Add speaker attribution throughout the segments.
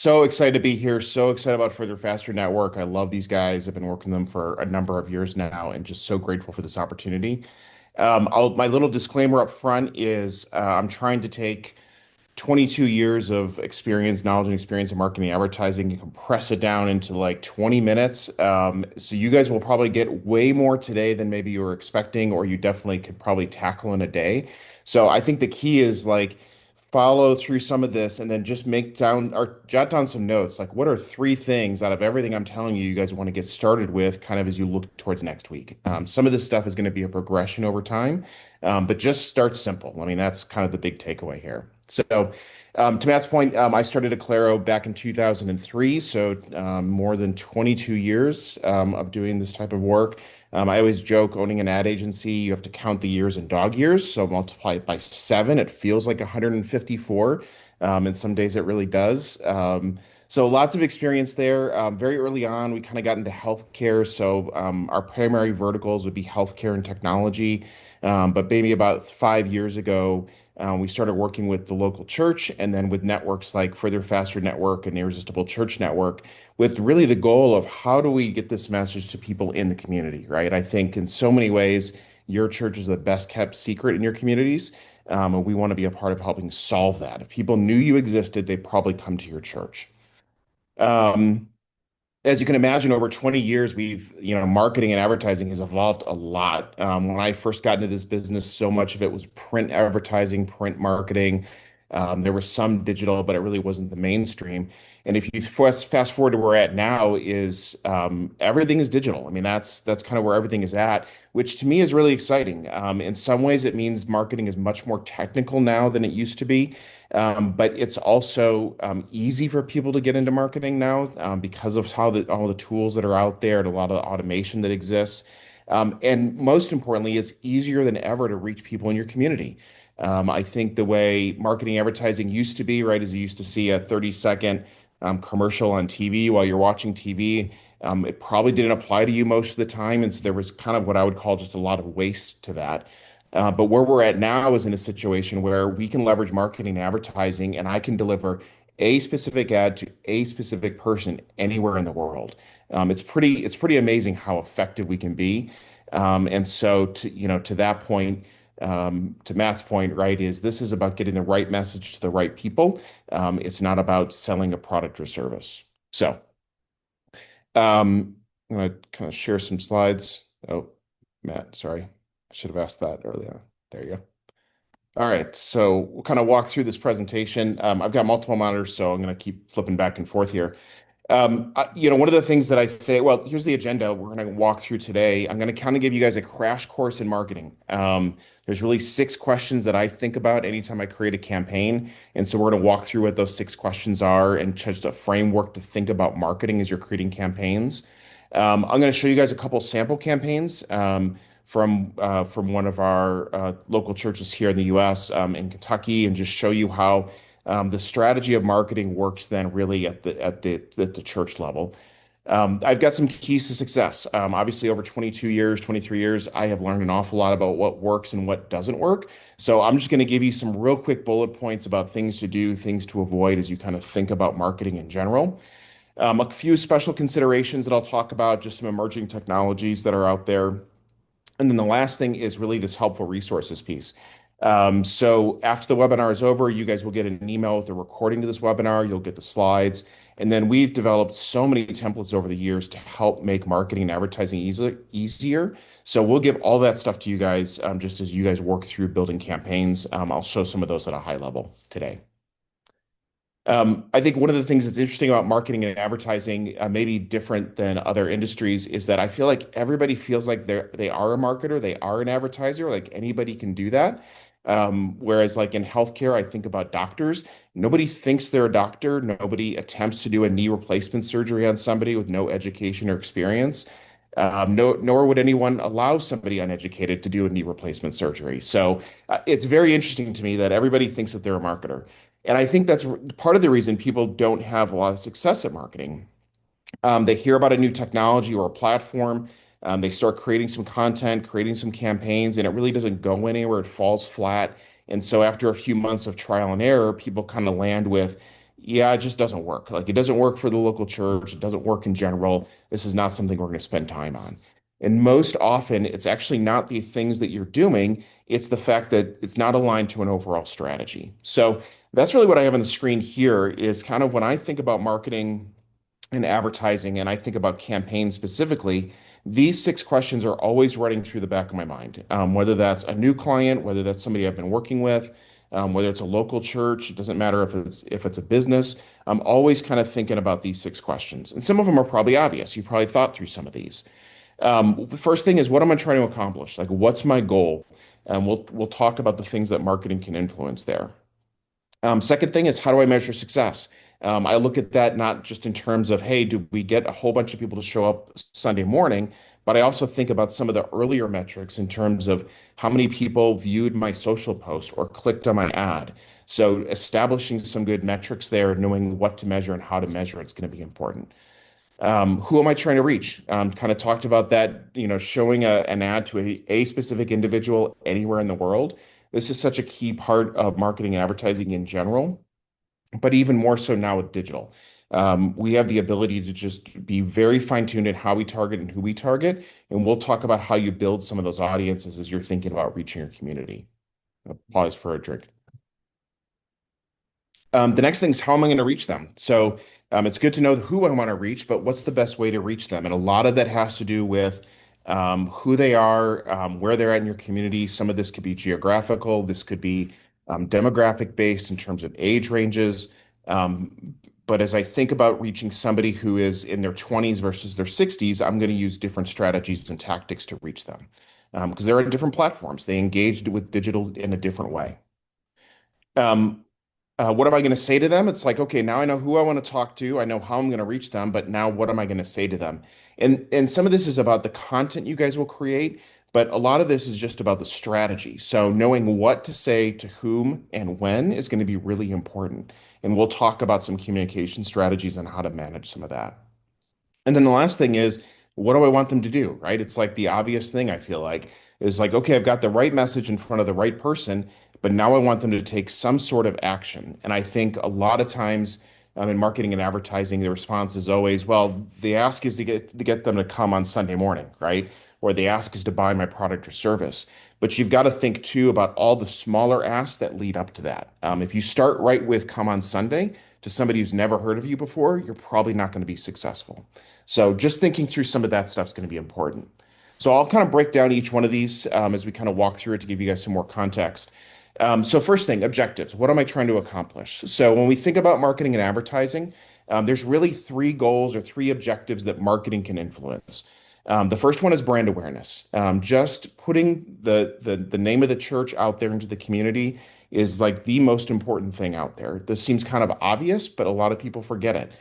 Speaker 1: So excited to be here. So excited about Further Faster Network. I love these guys. I've been working with them for a number of years now and just so grateful for this opportunity. My little disclaimer up front is I'm trying to take 22 years of experience, knowledge, and experience in marketing and advertising and compress it down into like 20 minutes. So you guys will probably get way more today than maybe you were expecting, or you definitely could probably tackle in a day. So I think the key is like follow through some of this and then just make down or jot down some notes. Like, what are three things out of everything I'm telling you, you guys want to get started with kind of as you look towards next week? Some of this stuff is going to be a progression over time, but just start simple. I mean, that's kind of the big takeaway here. To Matt's point, I started Aclaro back in 2003, so more than 22 years of doing this type of work. I always joke owning an ad agency, you have to count the years in dog years, so multiply it by seven. It feels like 154, and some days it really does. So lots of experience there. Very early on, we kind of got into healthcare, so our primary verticals would be healthcare and technology. But maybe about 5 years ago, we started working with the local church and then with networks like Further Faster Network and Irresistible Church Network, with really the goal of how do we get this message to people in the community, right? I think in so many ways, your church is the best kept secret in your communities. And we want to be a part of helping solve that. If people knew you existed, they'd probably come to your church. Um, as you can imagine, over 20 years, marketing and advertising has evolved a lot. When I first got into this business, so much of it was print advertising, print marketing. There was some digital, but it really wasn't the mainstream. And if you fast forward to where we're at now, is everything is digital. I mean, that's kind of where everything is at, which to me is really exciting. In some ways, it means marketing is much more technical now than it used to be. But it's also easy for people to get into marketing now because of all the tools that are out there and a lot of the automation that exists. And most importantly, it's easier than ever to reach people in your community. I think the way marketing advertising used to be, right, is you used to see a 30-second commercial on TV while you're watching TV. It probably didn't apply to you most of the time. And so there was kind of what I would call just a lot of waste to that. But where we're at now is in a situation where we can leverage marketing and advertising, and I can deliver a specific ad to a specific person anywhere in the world. It's pretty amazing how effective we can be. And so to that point, to Matt's point, right, is this is about getting the right message to the right people. It's not about selling a product or service. So I'm going to kind of share some slides. Oh, Matt, sorry. I should have asked that earlier. There you go. All right, so we'll kind of walk through this presentation. I've got multiple monitors, so I'm going to keep flipping back and forth here. One of the things that I think, well, here's the agenda we're going to walk through today. I'm going to kind of give you guys a crash course in marketing. There's really six questions that I think about anytime I create a campaign. And so we're going to walk through what those six questions are and just a framework to think about marketing as you're creating campaigns. I'm going to show you guys a couple sample campaigns from one of our local churches here in the U.S. In Kentucky, and just show you how the strategy of marketing works then really at the church level. I've got some keys to success. Obviously, over 22 years, 23 years, I have learned an awful lot about what works and what doesn't work. So I'm just going to give you some real quick bullet points about things to do, things to avoid as you kind of think about marketing in general. A few special considerations that I'll talk about, just some emerging technologies that are out there. And then the last thing is really this helpful resources piece. So after the webinar is over, you guys will get an email with the recording to this webinar. You'll get the slides. And then we've developed so many templates over the years to help make marketing and advertising easier. So we'll give all that stuff to you guys just as you guys work through building campaigns. I'll show some of those at a high level today. I think one of the things that's interesting about marketing and advertising, maybe different than other industries, is that I feel like everybody feels like they are a marketer, they are an advertiser, like anybody can do that. Whereas like in healthcare, I think about doctors. Nobody thinks they're a doctor. Nobody attempts to do a knee replacement surgery on somebody with no education or experience. Nor would anyone allow somebody uneducated to do a knee replacement surgery. So it's very interesting to me that everybody thinks that they're a marketer. And I think that's part of the reason people don't have a lot of success at marketing. They hear about a new technology or a platform. They start creating some content, creating some campaigns, and it really doesn't go anywhere. It falls flat. And so after a few months of trial and error, people kind of land with, yeah, it just doesn't work. Like it doesn't work for the local church. It doesn't work in general. This is not something we're going to spend time on. And most often, it's actually not the things that you're doing. It's the fact that it's not aligned to an overall strategy. So that's really what I have on the screen here is kind of when I think about marketing and advertising, and I think about campaigns specifically, these six questions are always running through the back of my mind. Whether that's a new client, whether that's somebody I've been working with, whether it's a local church, it doesn't matter if it's a business. I'm always kind of thinking about these six questions, and some of them are probably obvious. You probably thought through some of these. The first thing is, what am I trying to accomplish? Like, what's my goal? We'll talk about the things that marketing can influence there. Second thing is how do I measure success? I look at that not just in terms of, hey, do we get a whole bunch of people to show up Sunday morning? But I also think about some of the earlier metrics in terms of how many people viewed my social post or clicked on my ad. So establishing some good metrics there, knowing what to measure and how to measure it's going to be important. Who am I trying to reach? Kind of talked about that, showing an ad to a specific individual anywhere in the world. This is such a key part of marketing and advertising in general, but even more so now with digital. We have the ability to just be very fine-tuned in how we target and who we target, and we'll talk about how you build some of those audiences as you're thinking about reaching your community. I'll pause for a drink. The next thing is how am I going to reach them? So it's good to know who I want to reach, but what's the best way to reach them? And a lot of that has to do with who they are, where they're at in your community. Some of this could be geographical, this could be demographic based in terms of age ranges. But as I think about reaching somebody who is in their 20s versus their 60s, I'm going to use different strategies and tactics to reach them because they're on different platforms. They engaged with digital in a different way. Um, what am I going to say to them? It's like, okay, now I know who I want to talk to. I know how I'm going to reach them, but now what am I going to say to them? And some of this is about the content you guys will create, but a lot of this is just about the strategy. So knowing what to say to whom and when is going to be really important. And we'll talk about some communication strategies and how to manage some of that. And then the last thing is, what do I want them to do? Right? It's like the obvious thing I feel like is like, okay, I've got the right message in front of the right person, but now I want them to take some sort of action. And I think a lot of times in marketing and advertising, the response is always, well, the ask is to get them to come on Sunday morning, right? Or the ask is to buy my product or service. But you've got to think too about all the smaller asks that lead up to that. If you start right with come on Sunday to somebody who's never heard of you before, you're probably not going to be successful. So just thinking through some of that stuff is going to be important. So I'll kind of break down each one of these as we kind of walk through it to give you guys some more context. So first thing, objectives. What am I trying to accomplish? So when we think about marketing and advertising, there's really three goals or three objectives that marketing can influence. The first one is brand awareness. Just putting the name of the church out there into the community is like the most important thing out there. This seems kind of obvious, but a lot of people forget it.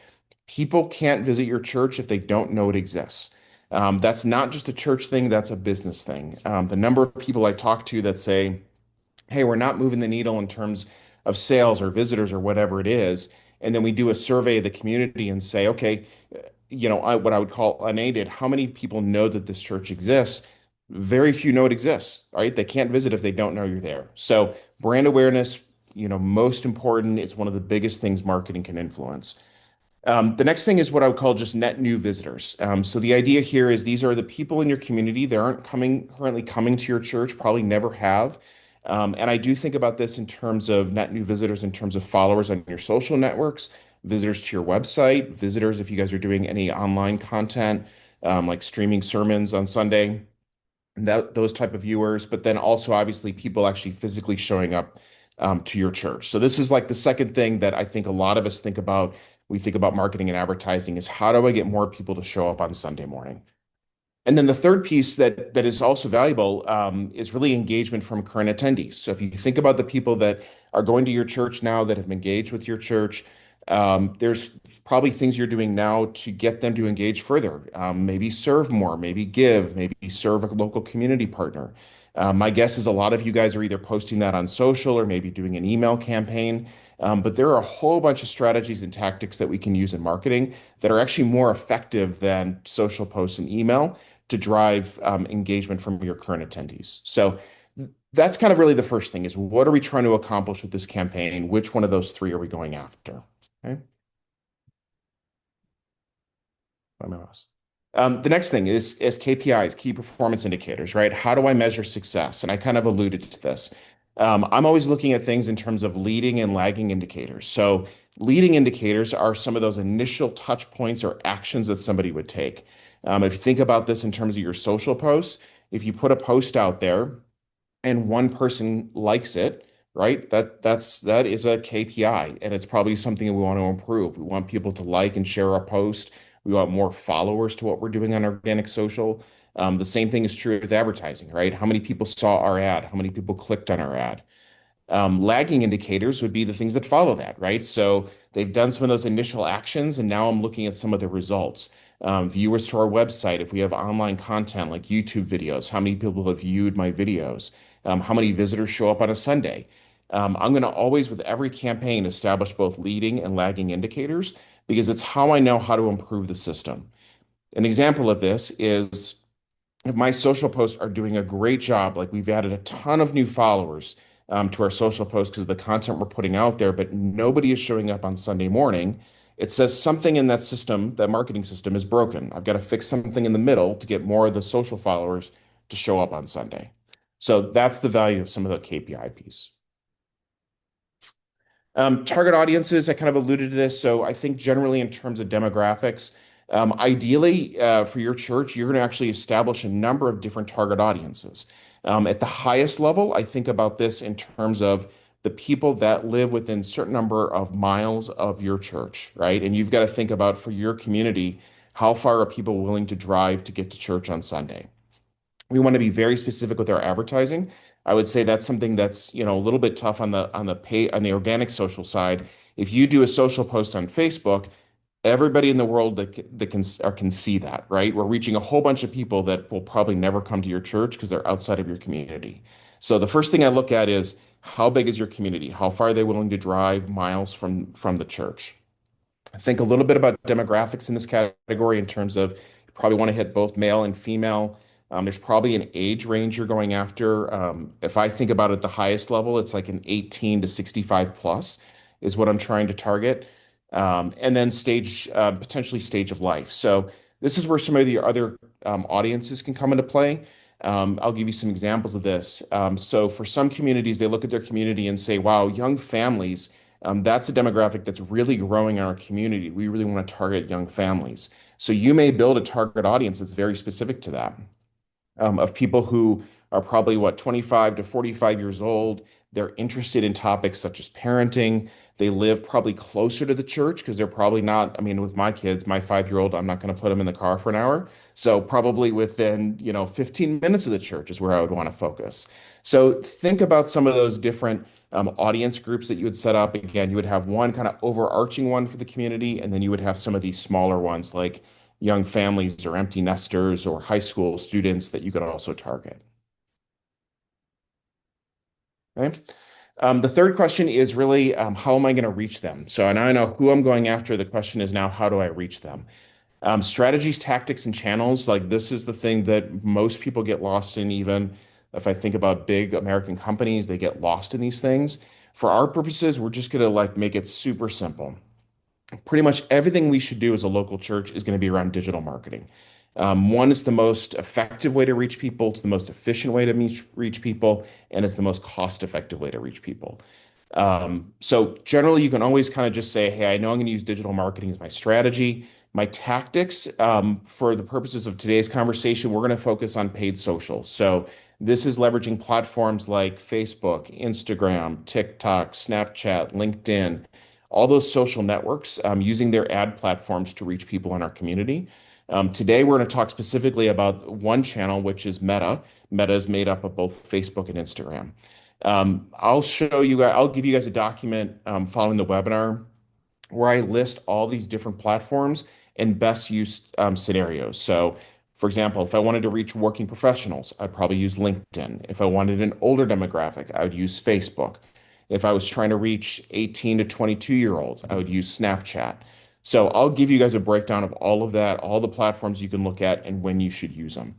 Speaker 1: People can't visit your church if they don't know it exists. That's not just a church thing, that's a business thing. The number of people I talk to that say, hey, we're not moving the needle in terms of sales or visitors or whatever it is. And then we do a survey of the community and say, okay, what I would call unaided, how many people know that this church exists? Very few know it exists, right? They can't visit if they don't know you're there. So brand awareness, most important. It's one of the biggest things marketing can influence. The next thing is what I would call just net new visitors. So the idea here is these are the people in your community that aren't currently coming to your church, probably never have. And I do think about this in terms of net new visitors, in terms of followers on your social networks, visitors to your website, visitors if you guys are doing any online content, like streaming sermons on Sunday those type of viewers, but then also obviously people actually physically showing up to your church. So this is like the second thing that I think a lot of us think about. We think about marketing and advertising is how do I get more people to show up on Sunday morning? And then the third piece that is also valuable is really engagement from current attendees. So if you think about the people that are going to your church now that have engaged with your church, there's probably things you're doing now to get them to engage further. Maybe serve more, maybe give, maybe serve a local community partner. My guess is a lot of you guys are either posting that on social or maybe doing an email campaign. But there are a whole bunch of strategies and tactics that we can use in marketing that are actually more effective than social posts and email to drive engagement from your current attendees. So that's kind of really the first thing is what are we trying to accomplish with this campaign? Which one of those three are we going after? Okay. By my mouse. The next thing is KPIs, key performance indicators, right? How do I measure success? And I kind of alluded to this. I'm always looking at things in terms of leading and lagging indicators. So, leading indicators are some of those initial touch points or actions that somebody would take. If you think about this in terms of your social posts, if you put a post out there and one person likes it, right? That is a KPI, and it's probably something that we want to improve. We want people to like and share our post. We want more followers to what we're doing on organic social. The same thing is true with advertising, right? How many people saw our ad? How many people clicked on our ad? Lagging indicators would be the things that follow that, right? So they've done some of those initial actions, and now I'm looking at some of the results. Viewers to our website, if we have online content like YouTube videos, how many people have viewed my videos? How many visitors show up on a Sunday? I'm going to always, with every campaign, establish both leading and lagging indicators because it's how I know how to improve the system. An example of this is if my social posts are doing a great job, like we've added a ton of new followers to our social posts because of the content we're putting out there, but nobody is showing up on Sunday morning, it says something in that system, that marketing system is broken. I've got to fix something in the middle to get more of the social followers to show up on Sunday. So that's the value of some of the KPI piece. Target audiences, I kind of alluded to this. So I think generally in terms of demographics, ideally for your church, you're going to actually establish a number of different target audiences. At the highest level, I think about this in terms of the people that live within a certain number of miles of your church, right? And you've got to think about for your community, how far are people willing to drive to get to church on Sunday? We want to be very specific with our advertising. I would say that's something that's, a little bit tough on the organic social side. If you do a social post on Facebook, everybody in the world that can see that, right? We're reaching a whole bunch of people that will probably never come to your church because they're outside of your community. So the first thing I look at is how big is your community? How far are they willing to drive miles from the church? I think a little bit about demographics in this category in terms of you probably want to hit both male and female. There's probably an age range you're going after. If I think about it at the highest level, it's like an 18 to 65 plus is what I'm trying to target. And then potentially stage of life. So this is where some of the other audiences can come into play. I'll give you some examples of this. So for some communities, they look at their community and say, wow, young families that's a demographic that's really growing in our community. We really want to target young families. So you may build a target audience that's very specific to that, of people who are probably what, 25 to 45 years old. They're interested in topics such as parenting. They live probably closer to the church because they're probably not, I mean, with my kids, my 5-year-old, I'm not going to put them in the car for an hour. So probably within, 15 minutes of the church is where I would want to focus. So think about some of those different audience groups that you would set up. Again, you would have one kind of overarching one for the community, and then you would have some of these smaller ones like young families or empty nesters or high school students that you could also target. Okay. The third question is really how am I going to reach them? So now I know who I'm going after. The question is now, how do I reach them? Strategies, tactics, and channels, like this is the thing that most people get lost in, even if I think about big American companies, they get lost in these things. For our purposes, we're just going to like make it super simple. Pretty much everything we should do as a local church is going to be around digital marketing. One, it's the most effective way to reach people, it's the most efficient way to reach people, and it's the most cost-effective way to reach people. So generally, you can always kind of just say, hey, I know I'm going to use digital marketing as my strategy. My tactics, for the purposes of today's conversation, we're going to focus on paid social. So this is leveraging platforms like Facebook, Instagram, TikTok, Snapchat, LinkedIn, all those social networks, using their ad platforms to reach people in our community. Today, we're going to talk specifically about one channel, which is Meta. Meta is made up of both Facebook and Instagram. I'll give you guys a document following the webinar where I list all these different platforms and best use scenarios. So, for example, if I wanted to reach working professionals, I'd probably use LinkedIn. If I wanted an older demographic, I would use Facebook. If I was trying to reach 18 to 22-year-olds, I would use Snapchat. So I'll give you guys a breakdown of all of that, all the platforms you can look at, and when you should use them.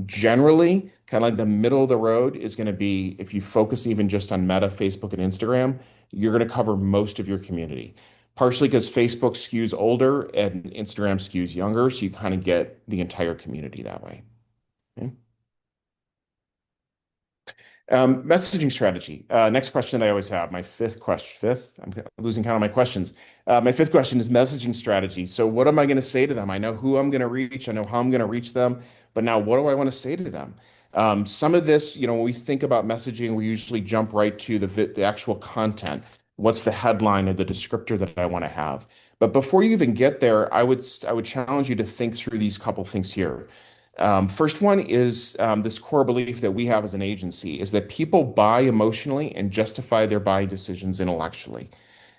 Speaker 1: Generally, kind of like the middle of the road is going to be if you focus even just on Meta, Facebook, and Instagram, you're going to cover most of your community. partially because Facebook skews older and Instagram skews younger. So you kind of get the entire community that way. Okay. Messaging strategy. Next question I always have, my fifth question, fifth, I'm losing count of my questions. My fifth question is messaging strategy. So what am I going to say to them? I know who I'm going to reach. I know how I'm going to reach them, but now what do I want to say to them? Some of this, when we think about messaging, we usually jump right to the actual content. What's the headline or the descriptor that I want to have? But before you even get there, I would challenge you to think through these couple things here. First one is this core belief that we have as an agency is that people buy emotionally and justify their buying decisions intellectually.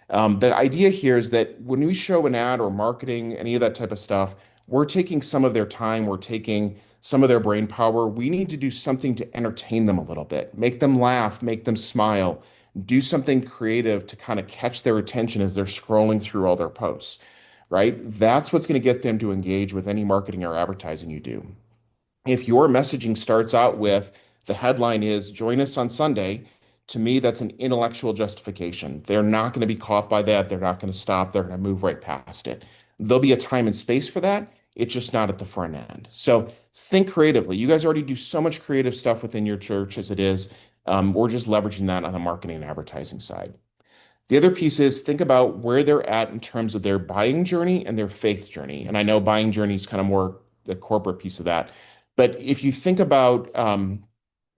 Speaker 1: The idea here is that when we show an ad or marketing, any of that type of stuff, we're taking some of their time, we're taking some of their brain power. We need to do something to entertain them a little bit, make them laugh, make them smile, do something creative to kind of catch their attention as they're scrolling through all their posts, right? That's what's going to get them to engage with any marketing or advertising you do. If your messaging starts out with the headline is join us on Sunday, to me, that's an intellectual justification. They're not going to be caught by that. They're not going to stop. They're going to move right past it. There'll be a time and space for that. It's just not at the front end. So think creatively. You guys already do so much creative stuff within your church as it is. We're just leveraging that on the marketing and advertising side. The other piece is think about where they're at in terms of their buying journey and their faith journey. And I know buying journey is kind of more the corporate piece of that. But if you think about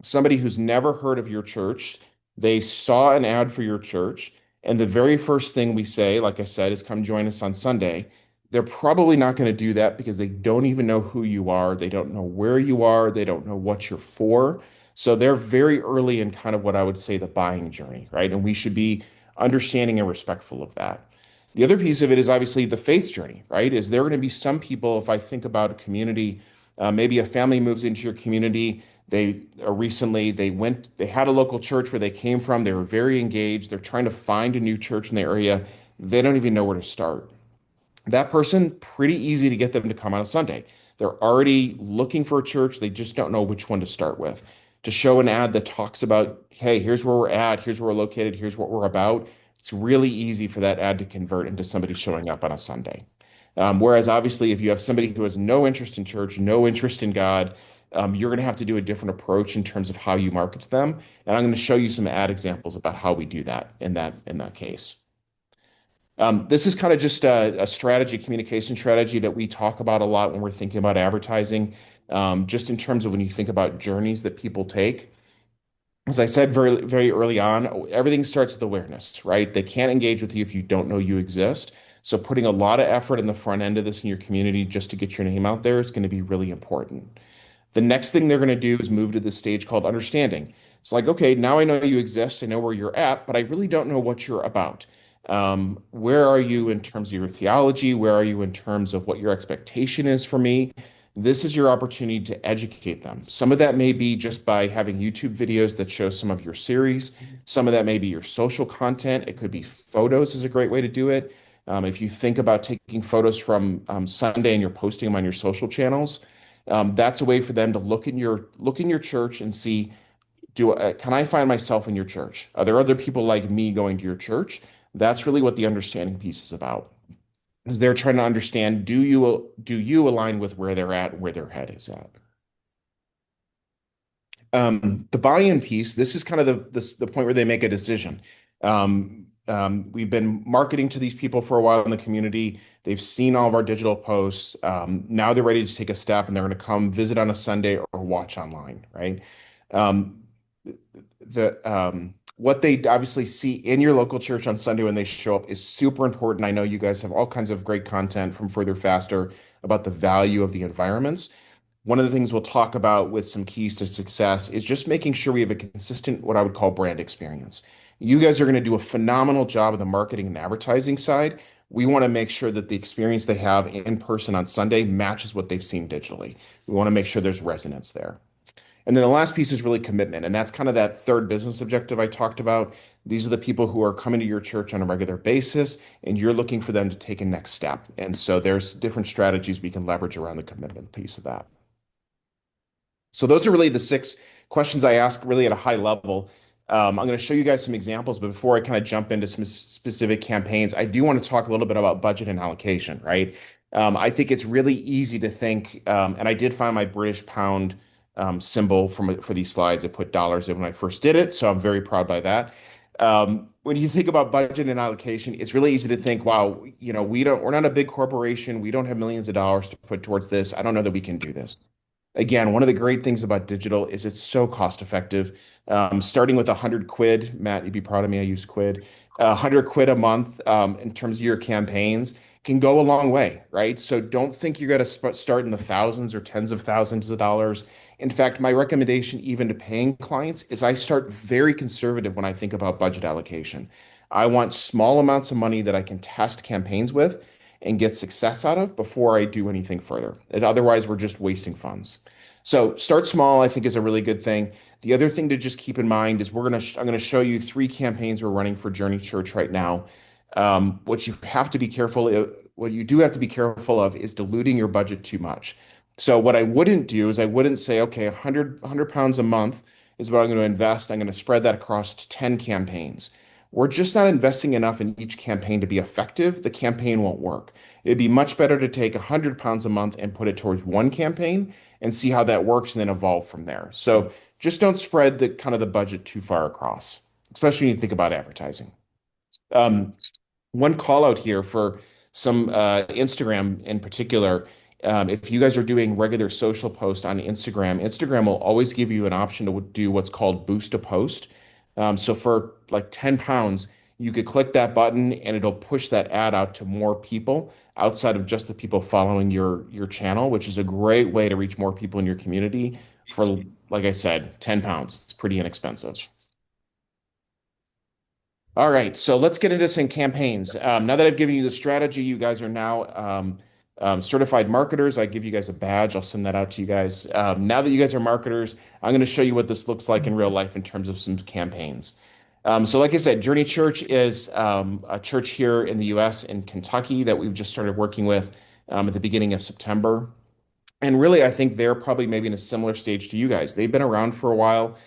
Speaker 1: somebody who's never heard of your church, they saw an ad for your church, and the very first thing we say, like I said, is come join us on Sunday. They're probably not going to do that because they don't even know who you are. They don't know where you are. They don't know what you're for. So they're very early in kind of what I would say the buying journey, right? And we should be understanding and respectful of that. The other piece of it is obviously the faith journey, right? Is there going to be some people, if I think about a community, maybe a family moves into your community, they recently they had a local church where they came from, they were very engaged, they're trying to find a new church in the area, they don't even know where to start. That person, pretty easy to get them to come on a Sunday. They're already looking for a church. They just don't know which one to start with. To show an ad that talks about, hey, here's where we're at, here's where we're located, here's what we're about. It's really easy for that ad to convert into somebody showing up on a Sunday. Whereas obviously, if you have somebody who has no interest in church, no interest in God, you're going to have to do a different approach in terms of how you market to them. And I'm going to show you some ad examples about how we do that in that case. This is kind of just a strategy, communication strategy that we talk about a lot when we're thinking about advertising, just in terms of when you think about journeys that people take. As I said very, very early on, everything starts with awareness, right? They can't engage with you if you don't know you exist. So putting a lot of effort in the front end of this in your community just to get your name out there is going to be really important. The next thing they're going to do is move to this stage called understanding. It's like, okay, now I know you exist, I know where you're at, but I really don't know what you're about. Where are you in terms of your theology? Where are you in terms of what your expectation is for me? This is your opportunity to educate them. Some of that may be just by having YouTube videos that show some of your series. Some of that may be your social content. It could be photos is a great way to do it. If you think about taking photos from Sunday and you're posting them on your social channels, that's a way for them to look in your church and see, can I find myself in your church? Are there other people like me going to your church? That's really what the understanding piece is about. Is they're trying to understand, do you align with where they're at and where their head is at? The buy-in piece, this is kind of the point where they make a decision. We've been marketing to these people for a while in the community. They've seen all of our digital posts. Now they're ready to take a step and they're going to come visit on a Sunday or watch online, right? Um, what they obviously see in your local church on Sunday when they show up is super important. I know you guys have all kinds of great content from Further Faster about the value of the environments. One of the things we'll talk about with some keys to success is just making sure we have a consistent, what I would call brand experience. You guys are going to do a phenomenal job of the marketing and advertising side. We want to make sure that the experience they have in person on Sunday matches what they've seen digitally. We want to make sure there's resonance there. And then the last piece is really commitment. And that's kind of that third business objective I talked about. These are the people who are coming to your church on a regular basis, and you're looking for them to take a next step. And so there's different strategies we can leverage around the commitment piece of that. So those are really the six questions I ask really at a high level. I'm going to show you guys some examples, but before I kind of jump into some specific campaigns, I do want to talk a little bit about budget and allocation, right? I think it's really easy to think, and I did find my British pound symbol for these slides. I put dollars in when I first did it, so I'm very proud by that. When you think about budget and allocation, it's really easy to think, wow, we're not a big corporation. We don't have millions of dollars to put towards this. I don't know that we can do this. Again, one of the great things about digital is it's so cost effective. Starting with 100 quid, Matt, you'd be proud of me. I use quid. 100 quid a month in terms of your campaigns can go a long way, right? So don't think you're going to start in the thousands or tens of thousands of dollars. In fact, my recommendation, even to paying clients, is I start very conservative when I think about budget allocation. I want small amounts of money that I can test campaigns with and get success out of before I do anything further. Otherwise, we're just wasting funds. So start small, I think, is a really good thing. The other thing to just keep in mind is I'm gonna show you three campaigns we're running for Journey Church right now. What you do have to be careful of is diluting your budget too much. So what I wouldn't do is I wouldn't say, okay, 100 pounds a month is what I'm going to invest. I'm going to spread that across 10 campaigns. We're just not investing enough in each campaign to be effective. The campaign won't work. It'd be much better to take 100 pounds a month and put it towards one campaign and see how that works and then evolve from there. So just don't spread the kind of the budget too far across, especially when you think about advertising. Um, One call out here for some Instagram in particular. If you guys are doing regular social posts on Instagram, Instagram will always give you an option to do what's called boost a post. So for like 10 pounds, you could click that button and it'll push that ad out to more people outside of just the people following your channel, which is a great way to reach more people in your community for, like I said, 10 pounds. It's pretty inexpensive. All right, so let's get into some campaigns. Now that I've given you the strategy, you guys are now certified marketers. I give you guys a badge. I'll send that out to you guys. Now that you guys are marketers, I'm going to show you what this looks like in real life in terms of some campaigns. So, like I said, Journey Church is a church here in the U.S. in Kentucky that we've just started working with at the beginning of September. And really, I think they're probably maybe in a similar stage to you guys. They've been around for a while.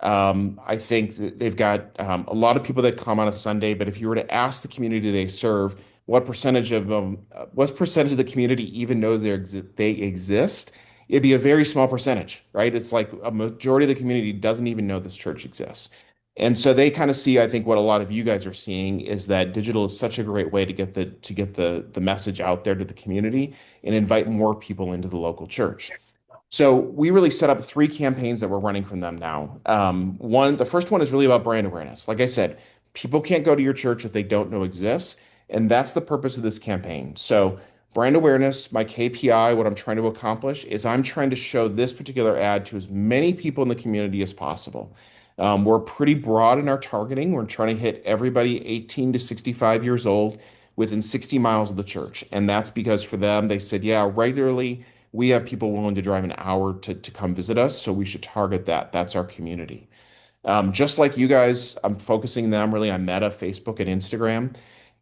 Speaker 1: I think that they've got a lot of people that come on a Sunday, but if you were to ask the community they serve, what percentage of the community even know they exist? It'd be a very small percentage, right? It's like a majority of the community doesn't even know this church exists. And so they kind of see, I think, what a lot of you guys are seeing is that digital is such a great way to get the message out there to the community and invite more people into the local church. So we really set up three campaigns that we're running from them now. The first one is really about brand awareness. Like I said, people can't go to your church if they don't know exists, and that's the purpose of this campaign. So brand awareness, my KPI, what I'm trying to accomplish is I'm trying to show this particular ad to as many people in the community as possible. We're pretty broad in our targeting. We're trying to hit everybody 18 to 65 years old within 60 miles of the church. And that's because for them, they said, yeah, regularly we have people willing to drive an hour to come visit us. So we should target that. That's our community. Just like you guys, I'm focusing them really on Meta, Facebook, and Instagram.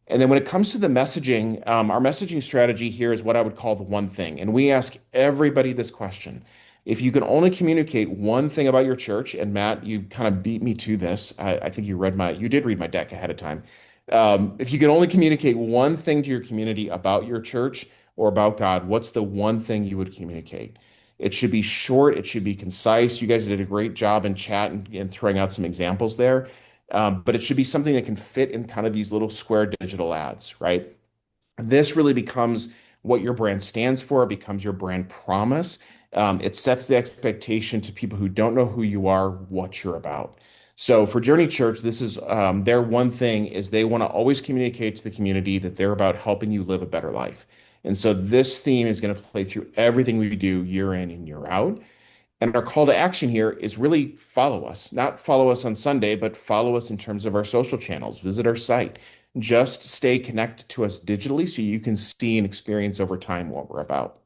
Speaker 1: And then when it comes to the messaging, our messaging strategy here is what I would call the one thing. And we ask everybody this question. If you can only communicate one thing about your church, and Matt, you kind of beat me to this. I think you did read my deck ahead of time. If you can only communicate one thing to your community about your church or about God, what's the one thing you would communicate? It should be short. It should be concise. You guys did a great job in chat and throwing out some examples there. But it should be something that can fit in kind of these little square digital ads, right? This really becomes what your brand stands for. It becomes your brand promise. It sets the expectation to people who don't know who you are, what you're about. So for Journey Church, this is their one thing is they want to always communicate to the community that they're about helping you live a better life. And so this theme is going to play through everything we do year in and year out. And our call to action here is really follow us, not follow us on Sunday, but follow us in terms of our social channels, visit our site, just stay connected to us digitally so you can see and experience over time what we're about.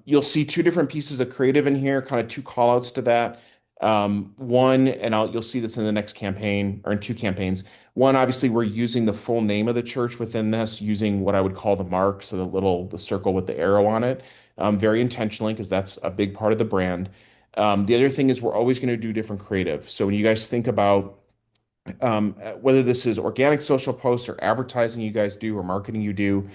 Speaker 1: You'll see two different pieces of creative in here, kind of two call outs to that. One, and you'll see this in the next campaign or in two campaigns. One, obviously, we're using the full name of the church within this, using what I would call the mark, so the circle with the arrow on it, very intentionally because that's a big part of the brand. The other thing is we're always going to do different creative. So when you guys think about whether this is organic social posts or advertising you guys do or marketing you do,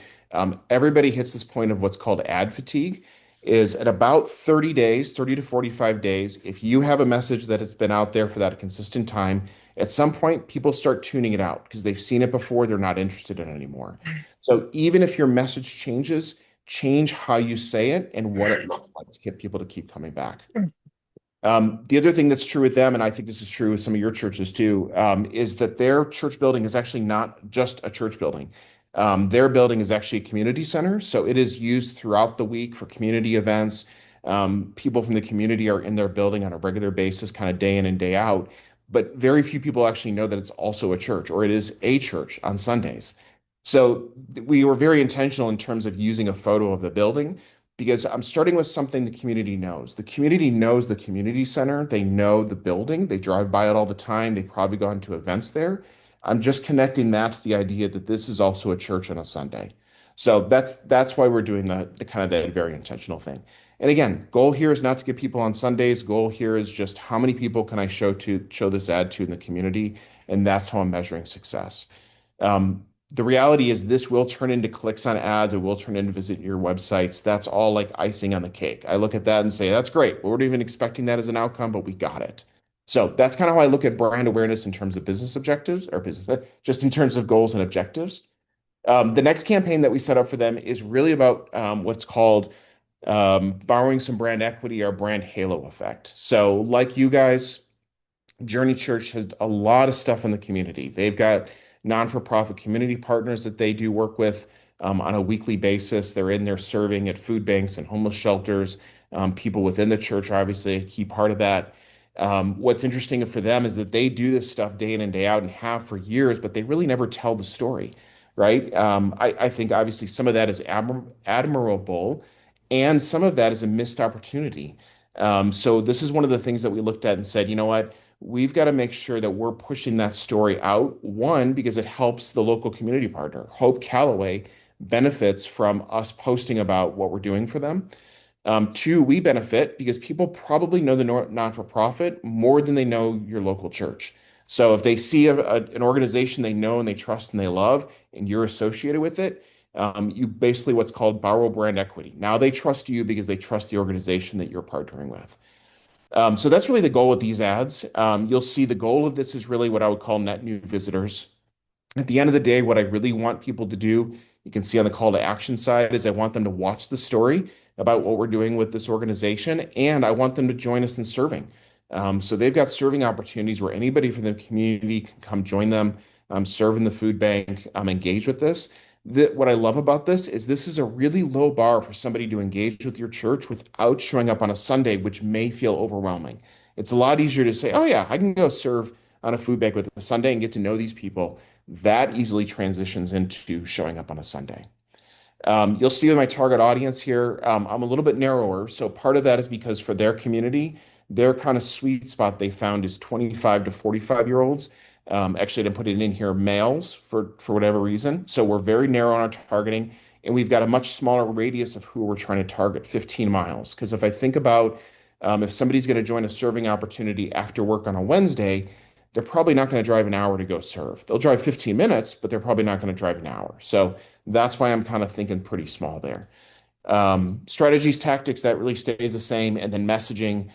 Speaker 1: everybody hits this point of what's called ad fatigue. Is at about 30 days, 30 to 45 days, if you have a message that it's been out there for that consistent time, at some point people start tuning it out because they've seen it before, they're not interested in it anymore. So even if your message changes, change how you say it and what it looks like to get people to keep coming back. The other thing that's true with them, and I think this is true with some of your churches too, is that their church building is actually not just a church building. Their building is actually a community center, so it is used throughout the week for community events. People from the community are in their building on a regular basis, kind of day in and day out. But very few people actually know that it's also a church or it is a church on Sundays. So we were very intentional in terms of using a photo of the building because I'm starting with something the community knows. The community knows the community center. They know the building. They drive by it all the time. They've probably gone to events there. I'm just connecting that to the idea that this is also a church on a Sunday. So that's why we're doing the kind of that very intentional thing. And again, goal here is not to get people on Sundays. Goal here is just how many people can I show this ad to in the community, and that's how I'm measuring success. The reality is this will turn into clicks on ads. It will turn into visit your websites. That's all like icing on the cake. I look at that and say, that's great. We weren't even expecting that as an outcome, but we got it. So that's kind of how I look at brand awareness in terms of business objectives or business, just in terms of goals and objectives. The next campaign that we set up for them is really about what's called borrowing some brand equity or brand halo effect. So like you guys, Journey Church has a lot of stuff in the community. They've got non-for-profit community partners that they do work with on a weekly basis. They're in there serving at food banks and homeless shelters. People within the church are obviously a key part of that. What's interesting for them is that they do this stuff day in and day out and have for years, but they really never tell the story, right? I think obviously some of that is admirable, and some of that is a missed opportunity. So this is one of the things that we looked at and said, you know what? We've got to make sure that we're pushing that story out. One, because it helps the local community partner. Hope Callaway benefits from us posting about what we're doing for them. Two, we benefit because people probably know the not-for-profit more than they know your local church. So if they see an organization they know and they trust and they love, and you're associated with it, you basically what's called borrow brand equity. Now they trust you because they trust the organization that you're partnering with. So that's really the goal with these ads. You'll see the goal of this is really what I would call net new visitors. At the end of the day, what I really want people to do, you can see on the call to action side, is I want them to watch the story about what we're doing with this organization, and I want them to join us in serving. So they've got serving opportunities where anybody from the community can come join them, serve in the food bank, engage with this. What I love about this is a really low bar for somebody to engage with your church without showing up on a Sunday, which may feel overwhelming. It's a lot easier to say, oh yeah, I can go serve on a food bank with a Sunday and get to know these people. That easily transitions into showing up on a Sunday. You'll see with my target audience here, I'm a little bit narrower. So part of that is because for their community, their kind of sweet spot they found is 25 to 45-year-olds. Actually, I didn't put it in here, males for whatever reason. So we're very narrow on our targeting, and we've got a much smaller radius of who we're trying to target, 15 miles. Because if I think about if somebody's going to join a serving opportunity after work on a Wednesday, they're probably not going to drive an hour to go serve. They'll drive 15 minutes, but they're probably not going to drive an hour. So that's why I'm kind of thinking pretty small there. Strategies, tactics, that really stays the same. And then messaging,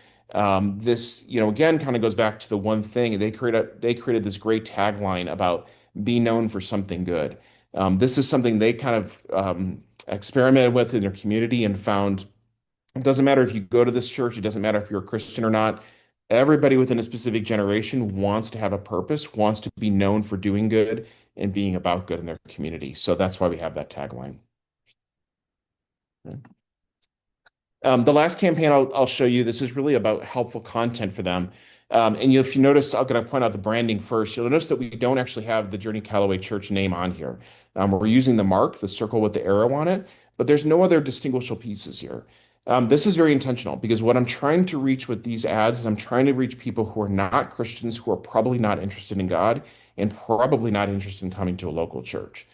Speaker 1: this, again, kind of goes back to the one thing they created this great tagline about be known for something good. This is something they kind of experimented with in their community and found it doesn't matter if you go to this church, it doesn't matter if you're a Christian or not. Everybody within a specific generation wants to have a purpose, wants to be known for doing good and being about good in their community. So that's why we have that tagline. The last campaign I'll show you, this is really about helpful content for them. If you notice, I'm going to point out the branding first. You'll notice that we don't actually have the Journey Callaway Church name on here. We're using the mark, the circle with the arrow on it, but there's no other distinguishable pieces here. This is very intentional because what I'm trying to reach with these ads is I'm trying to reach people who are not Christians, who are probably not interested in God, and probably not interested in coming to a local church.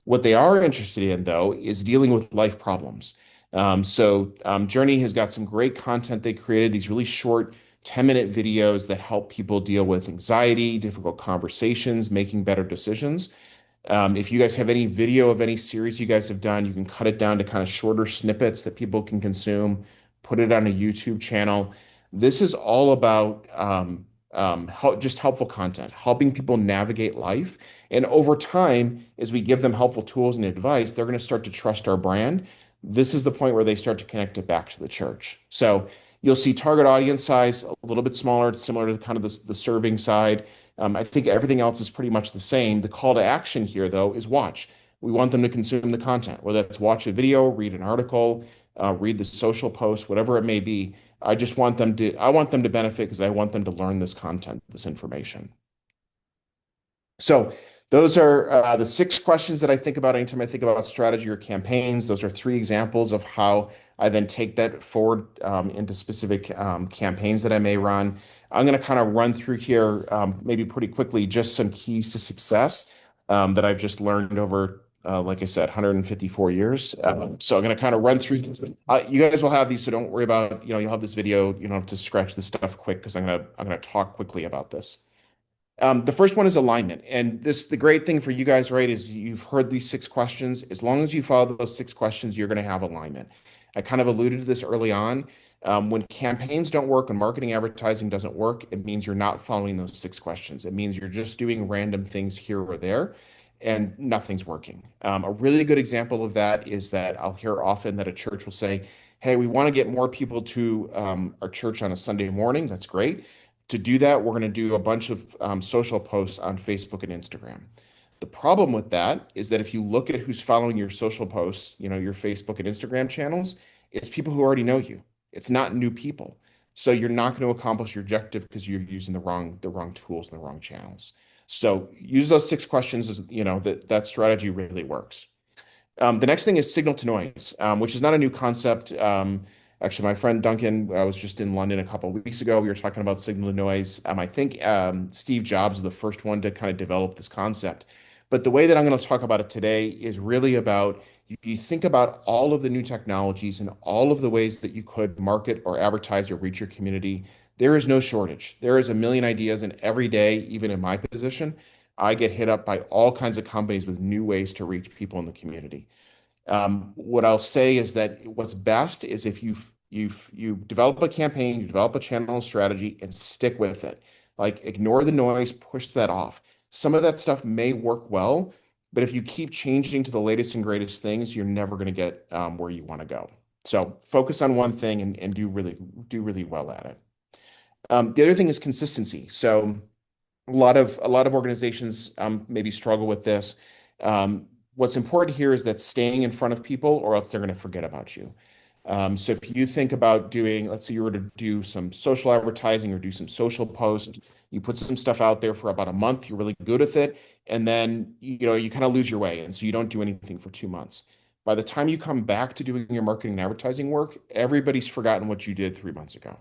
Speaker 1: What they are interested in, though, is dealing with life problems. Journey has got some great content they created, these really short 10-minute videos that help people deal with anxiety, difficult conversations, making better decisions. If you guys have any video of any series you guys have done, you can cut it down to kind of shorter snippets that people can consume, put it on a YouTube channel. This is all about just helpful content, helping people navigate life. And over time, as we give them helpful tools and advice, they're going to start to trust our brand. This is the point where they start to connect it back to the church. So you'll see target audience size a little bit smaller, similar to kind of the serving side. I think everything else is pretty much the same. The call to action here, though, is watch. We want them to consume the content, whether that's watch a video, read an article, read the social post, whatever it may be. I want them to benefit because I want them to learn this content, this information. So those are the 6 questions that I think about anytime I think about strategy or campaigns. Those are 3 examples of how I then take that forward into specific campaigns that I may run. I'm going to kind of run through here, maybe pretty quickly, just some keys to success that I've just learned over, like I said, 154 years. So I'm going to kind of run through this. You guys will have these, so don't worry about, you'll have this video, you don't have to scratch this stuff quick because I'm going to talk quickly about this. The first one is alignment. And the great thing for you guys, right, is you've heard these 6 questions. As long as you follow those 6 questions, you're going to have alignment. I kind of alluded to this early on. When campaigns don't work, when marketing advertising doesn't work, it means you're not following those 6 questions. It means you're just doing random things here or there and nothing's working. A really good example of that is that I'll hear often that a church will say, hey, we want to get more people to our church on a Sunday morning. That's great. To do that, we're going to do a bunch of social posts on Facebook and Instagram. The problem with that is that if you look at who's following your social posts, your Facebook and Instagram channels, it's people who already know you. It's not new people. So you're not going to accomplish your objective because you're using the wrong tools and the wrong channels. So use those 6 questions as, that strategy really works. The next thing is signal to noise, which is not a new concept. Actually, my friend Duncan, I was just in London a couple of weeks ago. We were talking about signal to noise. I think Steve Jobs was the first one to kind of develop this concept. But the way that I'm going to talk about it today is really about you think about all of the new technologies and all of the ways that you could market or advertise or reach your community. There is no shortage. There is a million ideas, and every day, even in my position, I get hit up by all kinds of companies with new ways to reach people in the community. What I'll say is that what's best is if you develop a campaign, you develop a channel strategy, and stick with it. Like ignore the noise, push that off. Some of that stuff may work well, but if you keep changing to the latest and greatest things, you're never going to get where you want to go. So focus on one thing and do really well at it. The other thing is consistency. So a lot of organizations maybe struggle with this. What's important here is that staying in front of people, or else they're going to forget about you. So if you think about doing, let's say you were to do some social advertising or do some social posts, you put some stuff out there for about a month, you're really good with it, and then you kind of lose your way, and so you don't do anything for 2 months. By the time you come back to doing your marketing and advertising work, everybody's forgotten what you did 3 months ago.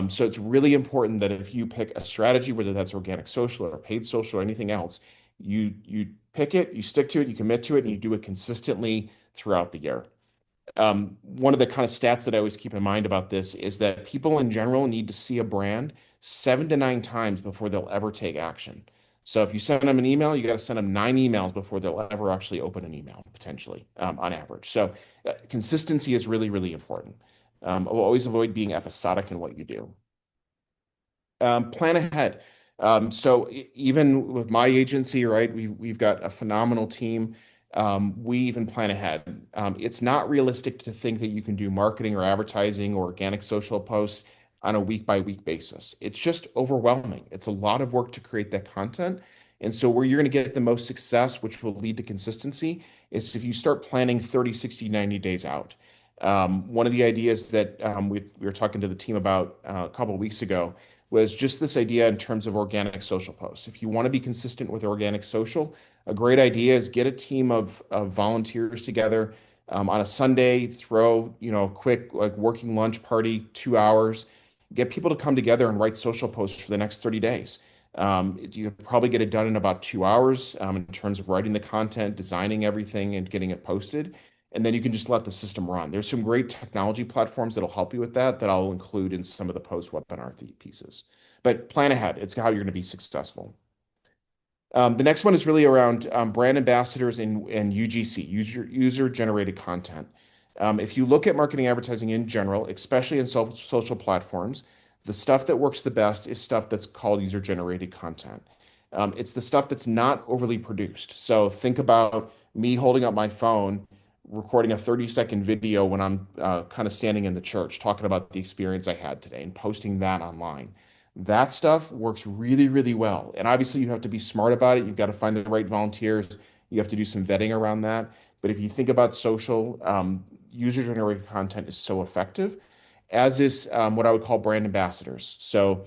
Speaker 1: So it's really important that if you pick a strategy, whether that's organic social or paid social or anything else, you pick it, you stick to it, you commit to it, and you do it consistently throughout the year. One of the kind of stats that I always keep in mind about this is that people in general need to see a brand 7 to 9 times before they'll ever take action. So if you send them an email, you got to send them 9 emails before they'll ever actually open an email, potentially, on average. So consistency is really, really important. Always avoid being episodic in what you do. Plan ahead. Even with my agency, right, we've got a phenomenal team. We even plan ahead. It's not realistic to think that you can do marketing or advertising or organic social posts on a week by week basis. It's just overwhelming. It's a lot of work to create that content. And so where you're going to get the most success, which will lead to consistency, is if you start planning 30, 60, 90 days out. One of the ideas that we were talking to the team about a couple of weeks ago was just this idea in terms of organic social posts. If you want to be consistent with organic social, a great idea is get a team of volunteers together on a Sunday, throw, a quick like working lunch party, 2 hours, get people to come together and write social posts for the next 30 days. You could probably get it done in about 2 hours in terms of writing the content, designing everything, and getting it posted. and then you can just let the system run. There's some great technology platforms that'll help you with that that I'll include in some of the post-webinar pieces. But plan ahead. It's how you're going to be successful. The next one is really around brand ambassadors and UGC, user generated content. If you look at marketing advertising in general, especially in social platforms, the stuff that works the best is stuff that's called user generated content. It's the stuff that's not overly produced. So think about me holding up my phone, recording a 30-second video when I'm kind of standing in the church, talking about the experience I had today and posting that online. That stuff works really, really well. And obviously, you have to be smart about it. You've got to find the right volunteers. You have to do some vetting around that. But if you think about social, user-generated content is so effective, as is what I would call brand ambassadors. So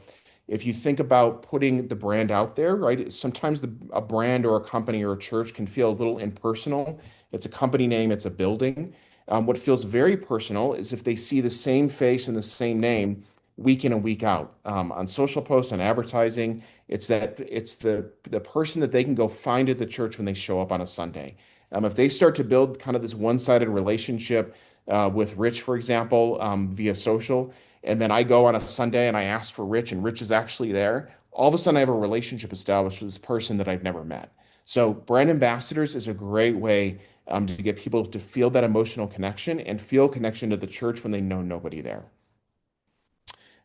Speaker 1: if you think about putting the brand out there, right, sometimes a brand or a company or a church can feel a little impersonal. It's a company name, it's a building. What feels very personal is if they see the same face and the same name week in and week out on social posts and advertising. It's the person that they can go find at the church when they show up on a Sunday. If they start to build kind of this one-sided relationship with Rich, for example, via social, and then I go on a Sunday and I ask for Rich, and Rich is actually there, all of a sudden I have a relationship established with this person that I've never met. So brand ambassadors is a great way to get people to feel that emotional connection and feel connection to the church when they know nobody there.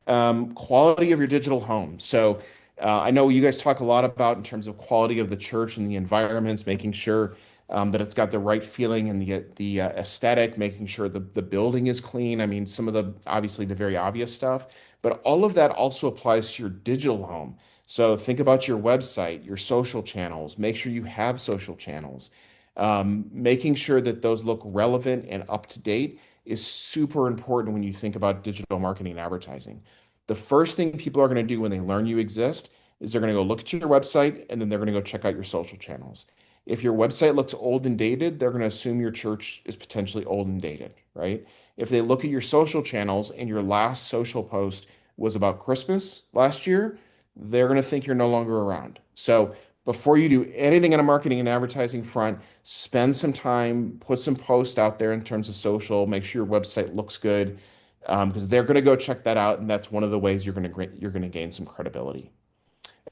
Speaker 1: Quality of your digital home. So I know you guys talk a lot about in terms of quality of the church and the environments, making sure that it's got the right feeling and the aesthetic, making sure the building is clean. I mean, some of the obviously the very obvious stuff, but all of that also applies to your digital home. So think about your website, your social channels. Make sure you have social channels. Making sure that those look relevant and up to date is super important when you think about digital marketing and advertising. The first thing people are going to do when they learn you exist is they're going to go look at your website and then they're going to go check out your social channels. If your website looks old and dated, they're going to assume your church is potentially old and dated, right? If they look at your social channels and your last social post was about Christmas last year, they're going to think you're no longer around. So before you do anything on a marketing and advertising front, spend some time, put some posts out there in terms of social, make sure your website looks good, because they're going to go check that out, and that's one of the ways you're going to gain some credibility.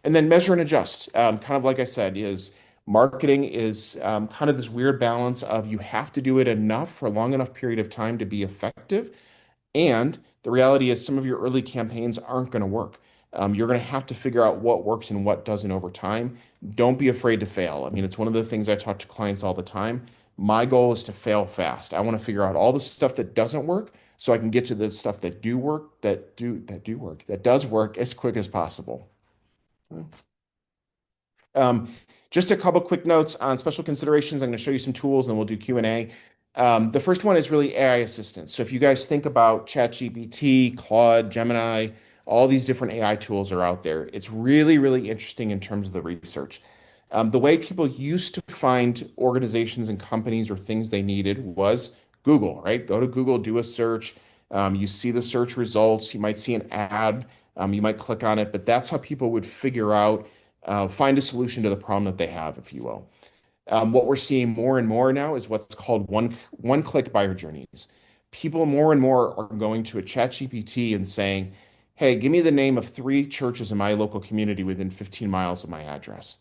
Speaker 1: And then measure and adjust. Kind of like I said, is marketing is kind of this weird balance of you have to do it enough for a long enough period of time to be effective, and the reality is, some of your early campaigns aren't going to work. You're going to have to figure out what works and what doesn't over time. Don't be afraid to fail. I mean, it's one of the things I talk to clients all the time. My goal is to fail fast. I want to figure out all the stuff that doesn't work so I can get to the stuff that do work, that does work as quick as possible. Um, just a couple quick notes on special considerations. I'm going to show you some tools and we'll do Q&A. The first one is really AI assistance. So if you guys think about ChatGPT, Claude, Gemini, all these different AI tools are out there. It's really, really interesting in terms of the research. The way people used to find organizations and companies or things they needed was Google, right? Go to Google, do a search. You see the search results. You might see an ad. You might click on it, but that's how people would figure out find a solution to the problem that they have, if you will. What we're seeing more and more now is what's called one click buyer journeys. People more and more are going to a chat GPT and saying, hey, give me the name of 3 churches in my local community within 15 miles of my address.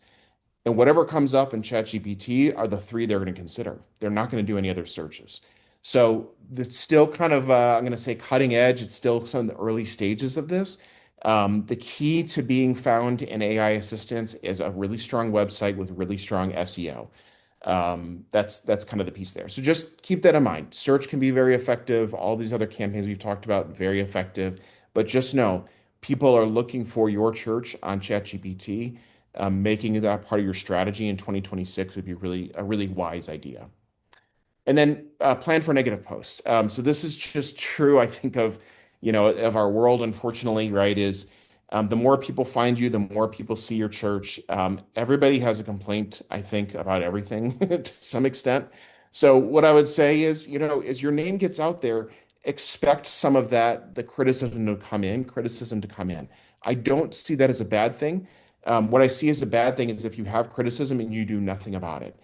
Speaker 1: And whatever comes up in ChatGPT are the 3 they're going to consider. They're not going to do any other searches. So it's still kind of, I'm going to say cutting edge. It's still some of the early stages of this. The key to being found in AI assistance is a really strong website with really strong SEO. That's kind of the piece there. So just keep that in mind. Search can be very effective. All these other campaigns we've talked about, very effective. But just know, people are looking for your church on ChatGPT. Making that part of your strategy in 2026 would be really a really wise idea. And then plan for negative posts. So this is just true, I think, of our world, unfortunately, right? Is the more people find you, the more people see your church. Everybody has a complaint, I think, about everything to some extent. So what I would say is, as your name gets out there, expect some of that, the criticism to come in. I don't see that as a bad thing. What I see as a bad thing is if you have criticism and you do nothing about it.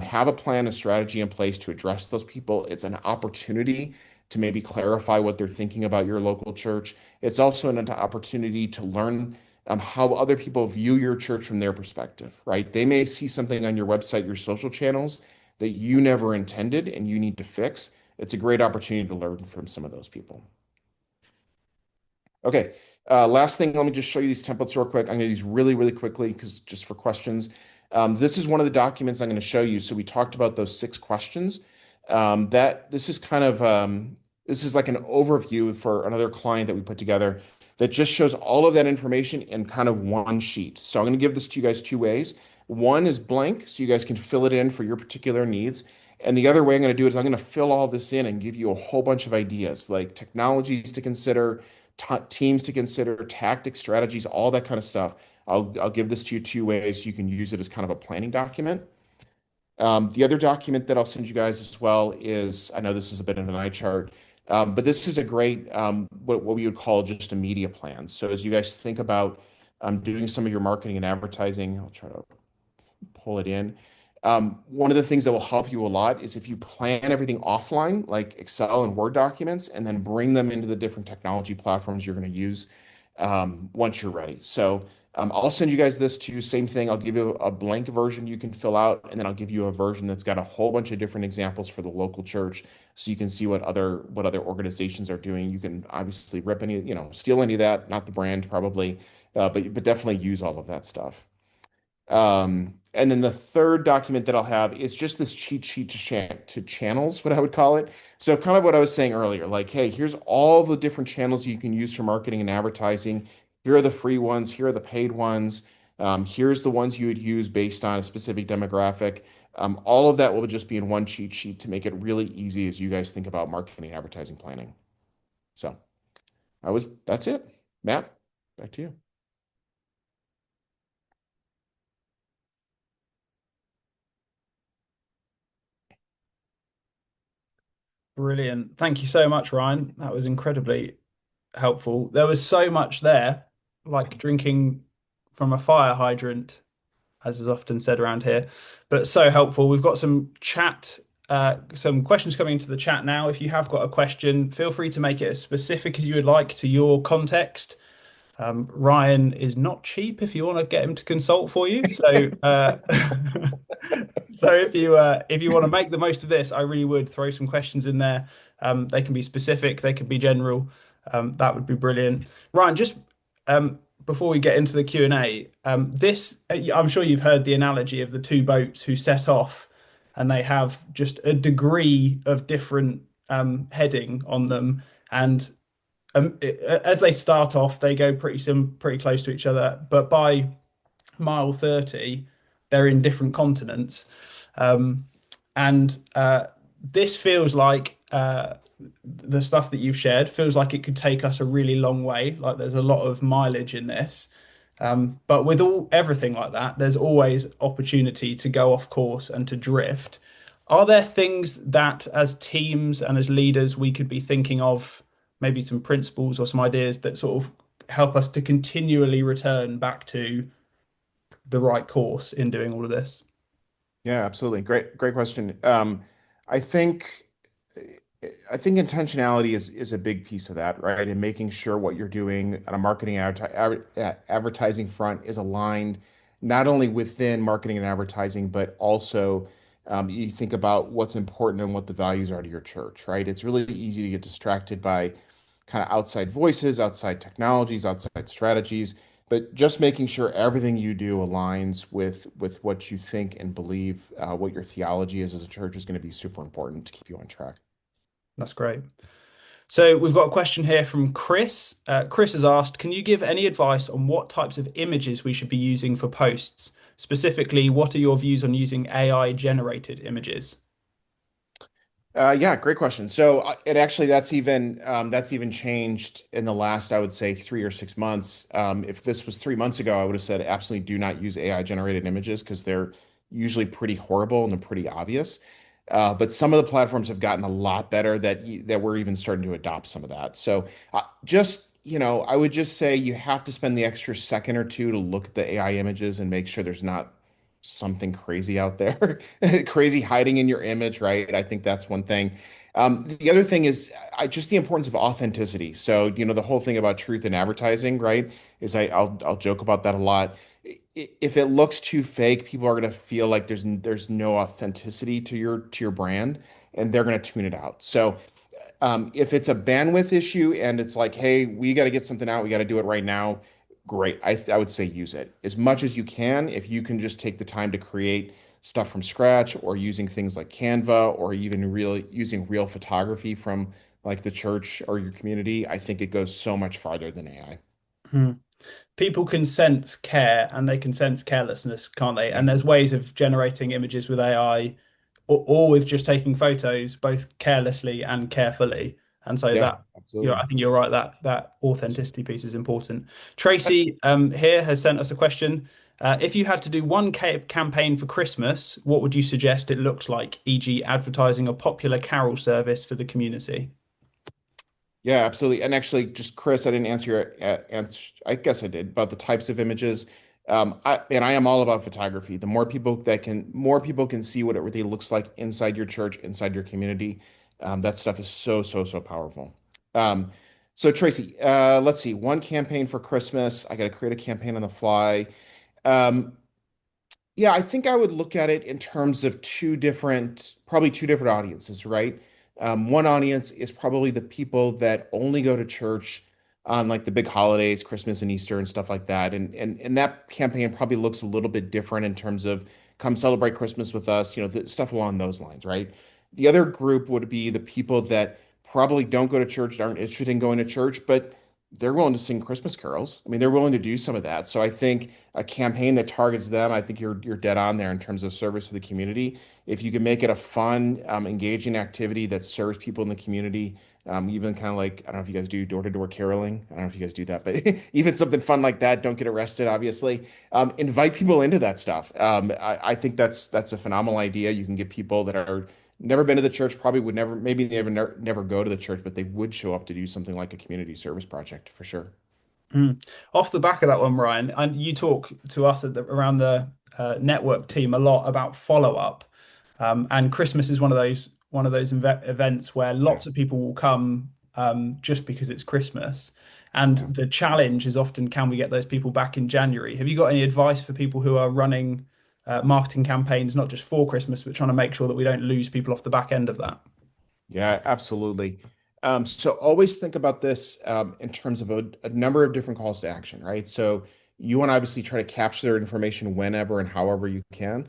Speaker 1: Have a plan, a strategy in place to address those people. It's an opportunity to maybe clarify what they're thinking about your local church. It's also an opportunity to learn how other people view your church from their perspective, right? They may see something on your website, your social channels that you never intended and you need to fix. It's a great opportunity to learn from some of those people. Okay. Last thing, let me just show you these templates real quick. I'm going to do these really, really quickly because just for questions. This is one of the documents I'm going to show you. So we talked about those 6 questions. That this is kind of this is like an overview for another client that we put together that just shows all of that information in kind of one sheet. So I'm going to give this to you guys 2 ways. One is blank, so you guys can fill it in for your particular needs. And the other way I'm going to do it is I'm going to fill all this in and give you a whole bunch of ideas like technologies to consider, teams to consider, tactics, strategies, all that kind of stuff. I'll give this to you 2 ways so you can use it as kind of a planning document. The other document that I'll send you guys as well is, I know this is a bit of an eye chart, but this is a great, what we would call just a media plan. So as you guys think about doing some of your marketing and advertising, I'll try to pull it in. One of the things that will help you a lot is if you plan everything offline, like Excel and Word documents, and then bring them into the different technology platforms you're going to use once you're ready. So I'll send you guys this too. Same thing. I'll give you a blank version you can fill out, and then I'll give you a version that's got a whole bunch of different examples for the local church, so you can see what other organizations are doing. You can obviously rip any, steal any of that, not the brand probably, but definitely use all of that stuff. And then the third document that I'll have is just this cheat sheet to channels, what I would call it. So kind of what I was saying earlier, like, hey, here's all the different channels you can use for marketing and advertising. Here are the free ones. Here are the paid ones. Here's the ones you would use based on a specific demographic. All of that will just be in one cheat sheet to make it really easy as you guys think about marketing and advertising planning. So that's it. Matt, back to you.
Speaker 2: Brilliant. Thank you so much, Ryan. That was incredibly helpful. There was so much there, like drinking from a fire hydrant, as is often said around here, but so helpful. We've got some questions coming into the chat now. If you have got a question, feel free to make it as specific as you would like to your context. Ryan is not cheap if you want to get him to consult for you. So, so if you want to make the most of this, I really would throw some questions in there. They can be specific, they can be general. That would be brilliant. Ryan, just before we get into the Q&A, I'm sure you've heard the analogy of the two boats who set off, and they have just a degree of different heading on them, and as they start off, they go pretty close to each other, but by mile 30, they're in different continents. Um, and this feels like the stuff that you've shared feels like it could take us a really long way. Like there's a lot of mileage in this. But with everything like that, there's always opportunity to go off course and to drift. Are there things that, as teams and as leaders, we could be thinking of, maybe some principles or some ideas that sort of help us to continually return back to the right course in doing all of this?
Speaker 1: Yeah, absolutely. Great question. I think I think intentionality is a big piece of that, right? And making sure what you're doing on a marketing advertising front is aligned not only within marketing and advertising, but also you think about what's important and what the values are to your church, right? It's really easy to get distracted by kind of outside voices, outside technologies, outside strategies, but just making sure everything you do aligns with what you think and believe, what your theology is as a church is going to be super important to keep you on track.
Speaker 2: That's great. So we've got a question here from Chris. Chris has asked, can you give any advice on what types of images we should be using for posts? Specifically, what are your views on using AI generated images?
Speaker 1: Yeah, great question. So it actually that's even changed in the last, I would say, 3 or 6 months. If this was 3 months ago, I would have said absolutely do not use AI generated images because they're usually pretty horrible and they're pretty obvious. But some of the platforms have gotten a lot better that we're even starting to adopt some of that. So I would just say you have to spend the extra second or two to look at the AI images and make sure there's not something crazy out there, crazy hiding in your image, right? I think that's one thing. The other thing is just the importance of authenticity. So, the whole thing about truth in advertising, right? I'll joke about that a lot. If it looks too fake, people are going to feel like there's no authenticity to your brand, and they're going to tune it out. So, if it's a bandwidth issue and it's like, hey, we got to get something out, we got to do it right now, great. I would say use it as much as you can. If you can just take the time to create stuff from scratch or using things like Canva or even using real photography from like the church or your community, I think it goes so much farther than AI.
Speaker 2: Hmm. People can sense care and they can sense carelessness, can't they?
Speaker 1: Yeah.
Speaker 2: And there's ways of generating images with AI or with just taking photos, both carelessly and carefully. And so
Speaker 1: Yeah,
Speaker 2: that,
Speaker 1: absolutely.
Speaker 2: I think you're right that that authenticity piece is important. Tracy here has sent us a question. If you had to do one campaign for Christmas, what would you suggest it looks like, e.g., advertising a popular carol service for the community?
Speaker 1: Yeah, absolutely. And actually, just Chris, I didn't answer your answer. I guess I did about the types of images. I am all about photography. The more people can see what it really looks like inside your church, inside your community. That stuff is so powerful. Um, so Tracy, let's see. One campaign for Christmas. I got to create a campaign on the fly. Um, yeah, I think I would look at it in terms of probably two different audiences, right? One audience is probably the people that only go to church on like the big holidays, Christmas and Easter and stuff like that. And that campaign probably looks a little bit different in terms of come celebrate Christmas with us, the stuff along those lines, right? The other group would be the people that probably don't go to church, aren't interested in going to church, but they're willing to sing Christmas carols. I mean, they're willing to do some of that. So I think a campaign that targets them, I think you're dead on there in terms of service to the community. If you can make it a fun, engaging activity that serves people in the community, even kind of like I don't know if you guys do door-to-door caroling. I don't know if you guys do that, but even something fun like that, don't get arrested, obviously. Invite people into that stuff. I think that's a phenomenal idea. You can get people that are never been to the church, probably would never, maybe never go to the church, but they would show up to do something like a community service project for sure.
Speaker 2: Mm. Off the back of that one, Ryan, and you talk to us around the network team a lot about follow up, and Christmas is one of those events where
Speaker 1: Yeah.
Speaker 2: lots of people will come just because it's Christmas, and
Speaker 1: Yeah.
Speaker 2: the challenge is often can we get those people back in January? Have you got any advice for people who are running marketing campaigns not just for Christmas, but trying to make sure that we don't lose people off the back end of that?
Speaker 1: Yeah, absolutely. So always think about this in terms of a number of different calls to action, right? So you want to obviously try to capture their information whenever and however you can.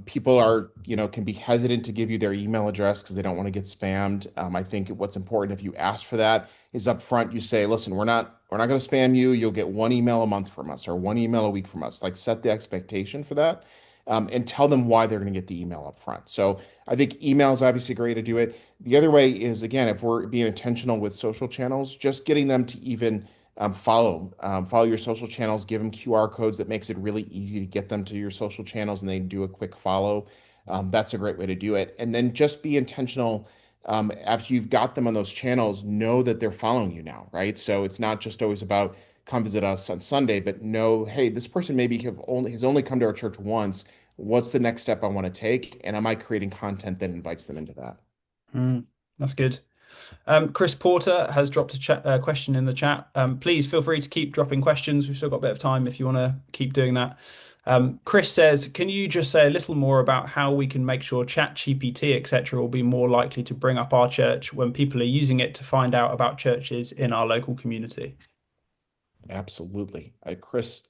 Speaker 1: People can be hesitant to give you their email address because they don't want to get spammed. I think what's important if you ask for that is up front, you say, listen, we're not going to spam you. You'll get one email a month from us or one email a week from us. Like set the expectation for that, and tell them why they're going to get the email up front. So I think email is obviously a great to do it. The other way is, again, if we're being intentional with social channels, just getting them to even follow your social channels, give them QR codes that makes it really easy to get them to your social channels and they do a quick follow. That's a great way to do it. And then just be intentional. After you've got them on those channels, know that they're following you now, right? So it's not just always about come visit us on Sunday, but know, hey, this person maybe has only come to our church once. What's the next step I want to take? And am I creating content that invites them into that?
Speaker 2: Mm, that's good. Chris Porter has dropped a question in the chat. Please feel free to keep dropping questions. We've still got a bit of time if you want to keep doing that. Chris says, can you just say a little more about how we can make sure ChatGPT, etc., will be more likely to bring up our church when people are using it to find out about churches in our local community?
Speaker 1: Absolutely. Chris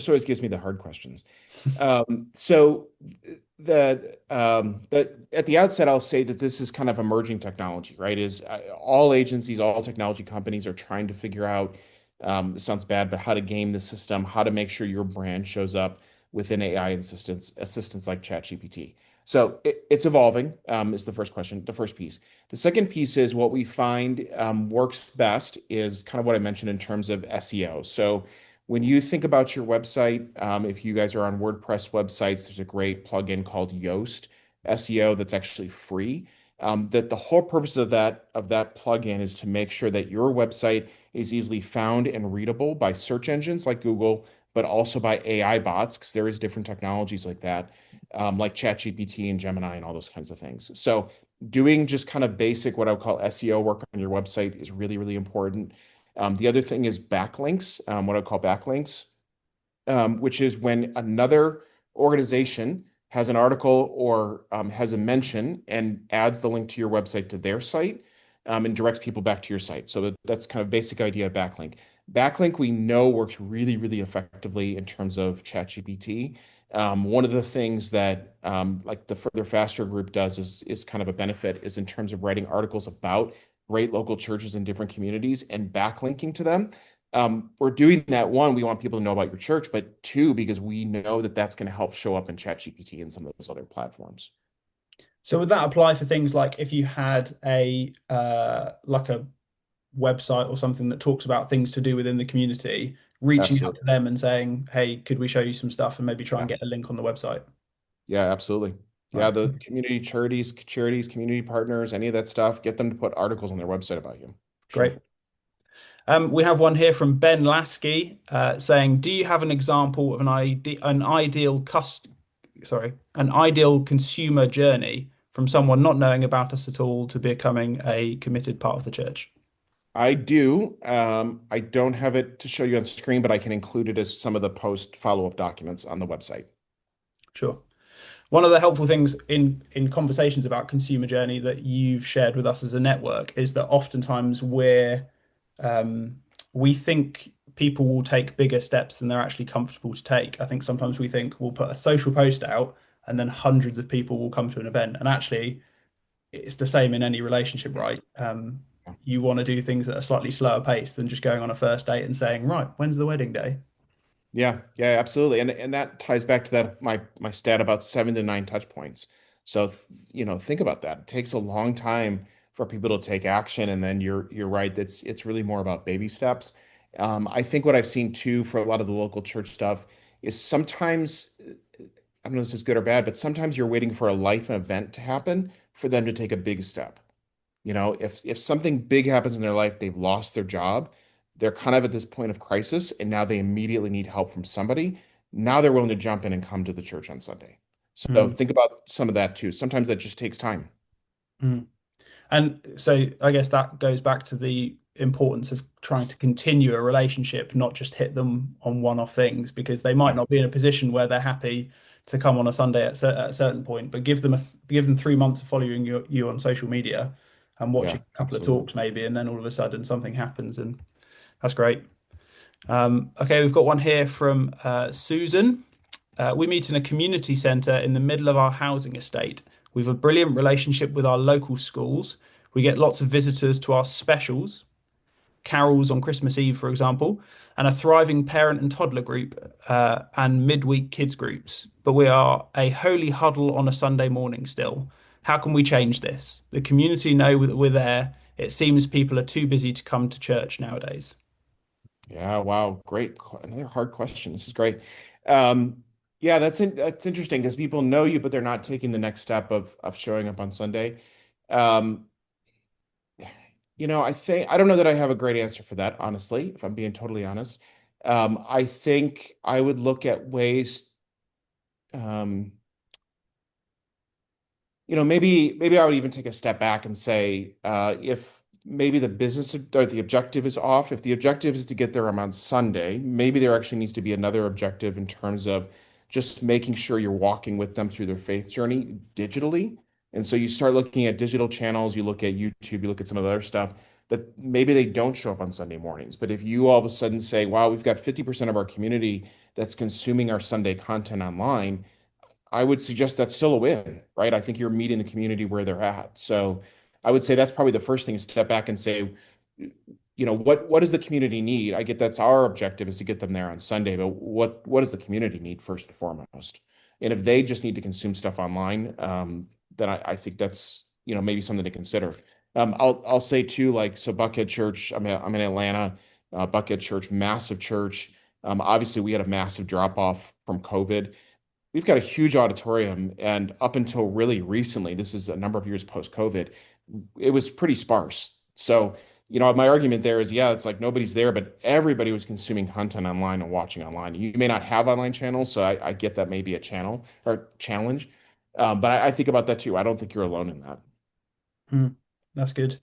Speaker 1: always gives me the hard questions. So the at the outset, I'll say that this is kind of emerging technology, right? All agencies, all technology companies are trying to figure out, it sounds bad, but how to game the system, how to make sure your brand shows up within AI assistants like ChatGPT. So it's evolving, is the first question, the first piece. The second piece is what we find works best is kind of what I mentioned in terms of SEO. So when you think about your website, if you guys are on WordPress websites, there's a great plugin called Yoast SEO that's actually free. That the whole purpose of that plugin is to make sure that your website is easily found and readable by search engines like Google, but also by AI bots, because there is different technologies like that, like ChatGPT and Gemini and all those kinds of things. So doing just kind of basic, what I would call SEO work on your website is really, really important. The other thing is backlinks, what I call backlinks, which is when another organization has an article or has a mention and adds the link to your website to their site, and directs people back to your site. So that's kind of basic idea of backlink. Backlink we know works really, really effectively in terms of ChatGPT. One of the things that like the Further Faster group does is kind of a benefit is in terms of writing articles about great local churches in different communities and backlinking to them. We're doing that. One, we want people to know about your church, but two, because we know that that's going to help show up in ChatGPT and some of those other platforms.
Speaker 2: So would that apply for things like if you had a like a website or something that talks about things to do within the community, reaching out
Speaker 1: Absolutely.
Speaker 2: to them and saying, "Hey, could we show you some stuff?" and maybe try and
Speaker 1: Yeah.
Speaker 2: get a link on the website.
Speaker 1: Yeah, absolutely. Yeah,
Speaker 2: Right.
Speaker 1: the community charities, community partners, any of that stuff, get them to put articles on their website about you. Sure.
Speaker 2: Great. We have one here from Ben Lasky saying, "Do you have an example of an ideal consumer journey from someone not knowing about us at all to becoming a committed part of the church?"
Speaker 1: I do. I don't have it to show you on screen, but I can include it as some of the post follow-up documents on the website.
Speaker 2: Sure. One of the helpful things in conversations about consumer journey that you've shared with us as a network is that oftentimes um, we think people will take bigger steps than they're actually comfortable to take. I think sometimes we think we'll put a social post out and then hundreds of people will come to an event, and actually it's the same in any relationship, right? You want to do things at a slightly slower pace than just going on a first date and saying, "Right, when's the wedding day?"
Speaker 1: Yeah, yeah, absolutely. And that ties back to that my stat about 7 to 9 touch points. So, think about that. It takes a long time for people to take action, and then you're right. It's really more about baby steps. I think what I've seen too for a lot of the local church stuff is sometimes I don't know if this is good or bad, but sometimes you're waiting for a life event to happen for them to take a big step. If something big happens in their life, they've lost their job, they're kind of at this point of crisis, and now they immediately need help from somebody. Now they're willing to jump in and come to the church on Sunday. So
Speaker 2: Mm,
Speaker 1: think about some of that too. Sometimes that just takes time.
Speaker 2: mm. And so I guess that goes back to the importance of trying to continue a relationship, not just hit them on one-off things, because they might
Speaker 1: Yeah,
Speaker 2: not be in a position where they're happy to come on a Sunday at a certain point, but give them 3 months of following you on social media and
Speaker 1: yeah,
Speaker 2: watching a couple of
Speaker 1: absolutely.
Speaker 2: talks maybe, and then all of a sudden something happens, and that's great. Okay, we've got one here from Susan. We meet in a community centre in the middle of our housing estate. We have a brilliant relationship with our local schools. We get lots of visitors to our specials, carols on Christmas Eve, for example, and a thriving parent and toddler group and midweek kids groups. But we are a holy huddle on a Sunday morning still. How can we change this? The community know that we're there. It seems people are too busy to come to church nowadays.
Speaker 1: Yeah, wow, great. Another hard question. This is great. Um, yeah, that's interesting because people know you, but they're not taking the next step of showing up on Sunday. Um, I don't know that I have a great answer for that, honestly, if I'm being totally honest. I think I would look at ways, um, maybe I would even take a step back and say, if maybe the business or the objective is off, if the objective is to get there on Sunday, maybe there actually needs to be another objective in terms of just making sure you're walking with them through their faith journey digitally. And so you start looking at digital channels, you look at YouTube, you look at some of the other stuff that maybe they don't show up on Sunday mornings. But if you all of a sudden say, wow, we've got 50% of our community that's consuming our Sunday content online, I would suggest that's still a win, right? I think you're meeting the community where they're at. So I would say that's probably the first thing is step back and say, what does the community need? I get that's our objective is to get them there on Sunday, but what does the community need first and foremost? And if they just need to consume stuff online, then I think that's maybe something to consider. I'll say too, like so Buckhead Church. I'm in Atlanta, Buckhead Church, massive church. Obviously, we had a massive drop off from COVID. We've got a huge auditorium, and up until really recently, this is a number of years post-COVID, it was pretty sparse. So my argument there is, yeah, it's like nobody's there, but everybody was consuming content online and watching online. You may not have online channels, so I get that may be a channel or challenge. But I think about that too. I don't think you're alone in that.
Speaker 2: Mm, that's good.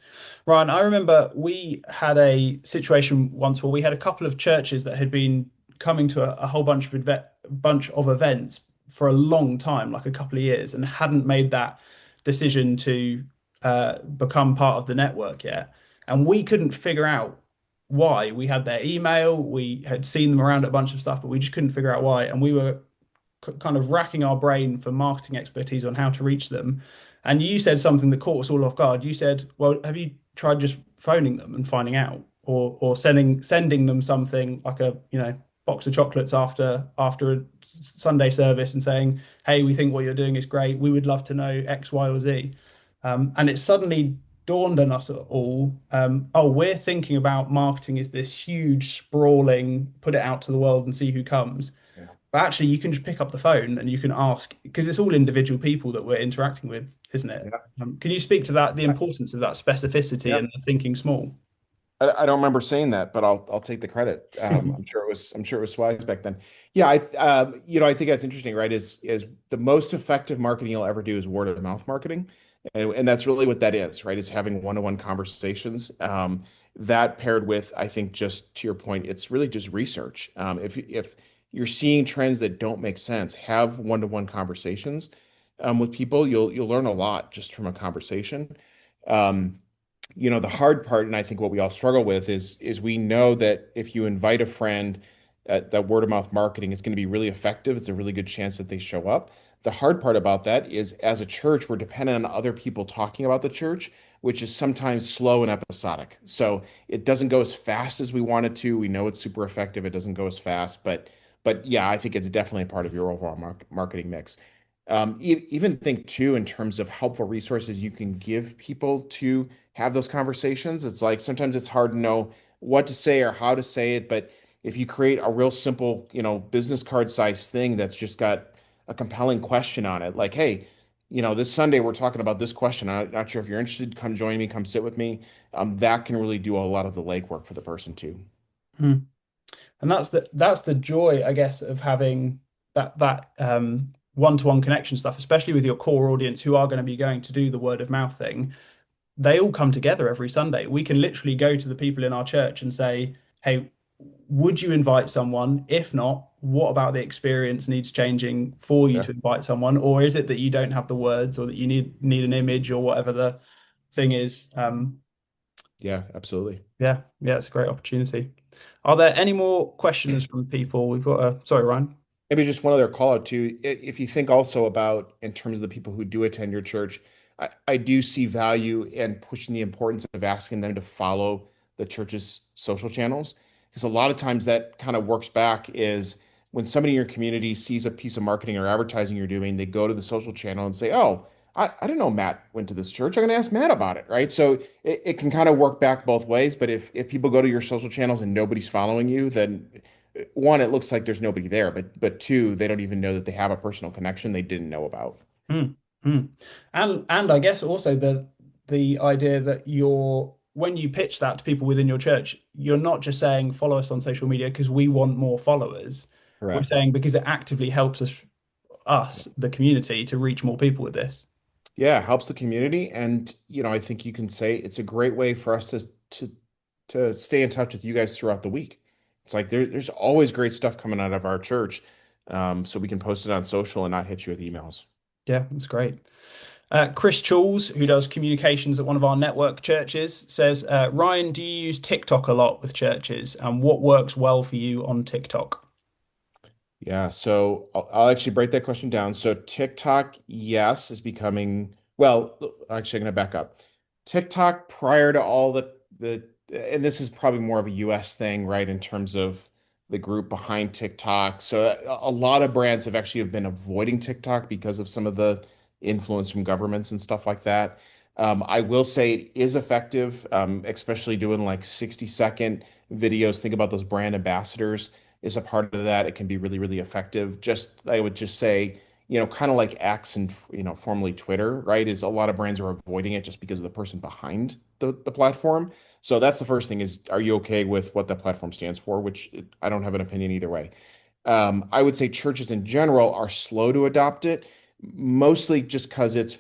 Speaker 2: Ryan, I remember we had a situation once where we had a couple of churches that had been coming to a whole bunch of events for a long time, like a couple of years, and hadn't made that decision to become part of the network yet. And we couldn't figure out why. We had their email, we had seen them around at a bunch of stuff, but we just couldn't figure out why. And we were kind of racking our brain for marketing expertise on how to reach them. And you said something that caught us all off guard. You said, "Well, have you tried just phoning them and finding out, or sending them something like a box of chocolates after a Sunday service and saying, 'Hey, we think what you're doing is great. We would love to know X, Y, or Z.'" And it suddenly dawned on us all, oh, we're thinking about marketing as this huge, sprawling, put it out to the world and see who comes.
Speaker 1: Yeah.
Speaker 2: But actually, you can just pick up the phone and you can ask because it's all individual people that we're interacting with, isn't it?
Speaker 1: Yeah.
Speaker 2: Can you speak to that, the importance of that specificity
Speaker 1: Yeah.
Speaker 2: and thinking small?
Speaker 1: I don't remember saying that, but I'll take the credit. I'm sure it was wise back then. Yeah, I think that's interesting, right? Is the most effective marketing you'll ever do is word of mouth marketing, and that's really what that is, right? Is having one-to-one conversations. That paired with, I think, just to your point, it's really just research. If you're seeing trends that don't make sense, have one-to-one conversations with people. You'll learn a lot just from a conversation. Um, the hard part, and I think what we all struggle with is we know that if you invite a friend, that word of mouth marketing is going to be really effective. It's a really good chance that they show up. The hard part about that is as a church, we're dependent on other people talking about the church, which is sometimes slow and episodic. So it doesn't go as fast as we want it to. We know it's super effective. It doesn't go as fast, but yeah, I think it's definitely a part of your overall marketing mix. Even think too in terms of helpful resources you can give people to have those conversations. It's like sometimes it's hard to know what to say or how to say it, but if you create a real simple, business card size thing that's just got a compelling question on it, like, hey, this Sunday we're talking about this question. I'm not sure if you're interested. Come join me. Come sit with me. That can really do a lot of the legwork for the person too.
Speaker 2: Hmm. And that's the joy, I guess, of having that one-to-one connection stuff, especially with your core audience who are going to be going to do the word of mouth thing. They all come together every Sunday. We can literally go to the people in our church and say, "Hey, would you invite someone? If not, what about the experience needs changing for you
Speaker 1: Yeah.
Speaker 2: to invite someone? Or is it that you don't have the words or that you need an image or whatever the thing is?"
Speaker 1: Yeah, absolutely.
Speaker 2: Yeah, yeah, it's a great opportunity. Are there any more questions from people? We've got a sorry, Ryan.
Speaker 1: Maybe just one other call out too. If you think also about in terms of the people who do attend your church, I do see value in pushing the importance of asking them to follow the church's social channels. Because a lot of times that kind of works back is when somebody in your community sees a piece of marketing or advertising you're doing, they go to the social channel and say, "Oh, I didn't know Matt went to this church. I'm going to ask Matt about it," right? So it can kind of work back both ways. But if people go to your social channels and nobody's following you, then one, it looks like there's nobody there, but two, they don't even know that they have a personal connection they didn't know about.
Speaker 2: Mm, mm. And I guess also the idea that you're when you pitch that to people within your church, you're not just saying follow us on social media because we want more followers. We're
Speaker 1: Correct.
Speaker 2: saying because it actively helps us, the community, to reach more people with this.
Speaker 1: Yeah, helps the community, and I think you can say it's a great way for us to stay in touch with you guys throughout the week. It's like there's always great stuff coming out of our church, so we can post it on social and not hit you with emails.
Speaker 2: Yeah, that's great. Chris Choules, who does communications at one of our network churches, says, Ryan, do you use TikTok a lot with churches? And what works well for you on TikTok?
Speaker 1: Yeah, so I'll actually break that question down. So TikTok, yes, is becoming, well, actually, I'm going to back up. TikTok prior to all and this is probably more of a US thing, right, in terms of the group behind TikTok. So a lot of brands have been avoiding TikTok because of some of the influence from governments and stuff like that. I will say it is effective, especially doing like 60-second videos. Think about those brand ambassadors is a part of that. It can be really, really effective. I would just say, kind of like X and formerly Twitter, right? Is a lot of brands are avoiding it just because of the person behind the platform. So that's the first thing is, are you okay with what the platform stands for? Which I don't have an opinion either way. I would say churches in general are slow to adopt it, mostly just because it's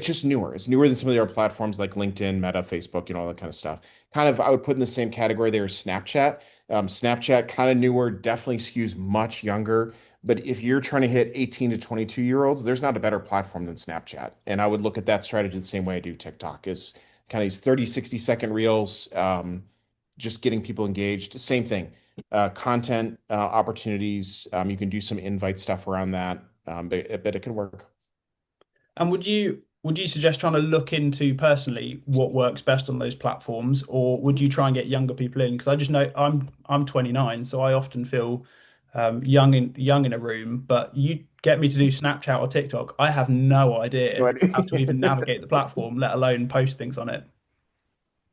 Speaker 1: just newer. It's newer than some of the other platforms like LinkedIn, Meta, Facebook, all that kind of stuff. Kind of, I would put in the same category there as Snapchat. Snapchat, kind of newer, definitely skews much younger. But if you're trying to hit 18 to 22-year-olds, there's not a better platform than Snapchat. And I would look at that strategy the same way I do TikTok, is kind of these 30, 60-second reels, just getting people engaged. Same thing. Content opportunities. You can do some invite stuff around that, but it can work.
Speaker 2: And would you suggest trying to look into personally what works best on those platforms, or would you try and get younger people in? Because I just know I'm 29, so I often feel young in a room. But you get me to do Snapchat or TikTok, I have no idea
Speaker 1: But
Speaker 2: how to even navigate the platform, let alone post things on it.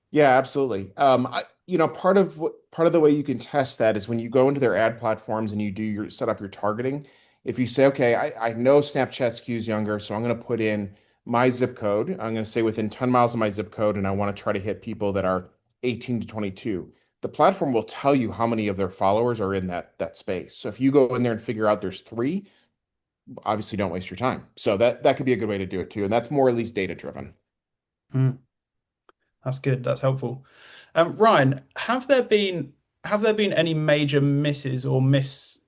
Speaker 1: Yeah, absolutely. Part of the way you can test that is when you go into their ad platforms and you do your set up your targeting. If you say, okay, I know Snapchat skews younger, so I'm going to put in my zip code. I'm going to say within 10 miles of my zip code, and I want to try to hit people that are 18 to 22. The platform will tell you how many of their followers are in that space. So if you go in there and figure out there's three, obviously don't waste your time. So that could be a good way to do it too, and that's more at least data driven.
Speaker 2: Mm, that's good. That's helpful. Ryan, have there been any major misses or missed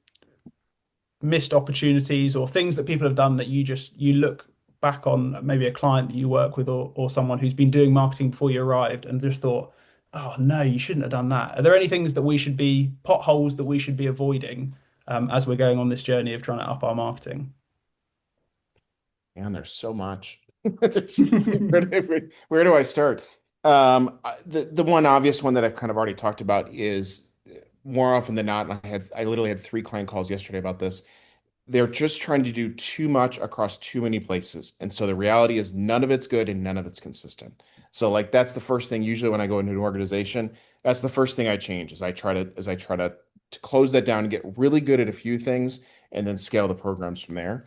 Speaker 2: opportunities or things that people have done that you look back on, maybe a client that you work with, or someone who's been doing marketing before you arrived and just thought, oh no, you shouldn't have done that. Are there any things that we should be potholes that we should be avoiding as we're going on this journey of trying to up our marketing?
Speaker 1: Man, there's so much. Where do I start? The one obvious one that I've kind of already talked about is more often than not, and I literally had three client calls yesterday about this. They're just trying to do too much across too many places. And so the reality is none of it's good and none of it's consistent. So like that's the first thing usually when I go into an organization, that's the first thing I change is I try to close that down and get really good at a few things and then scale the programs from there.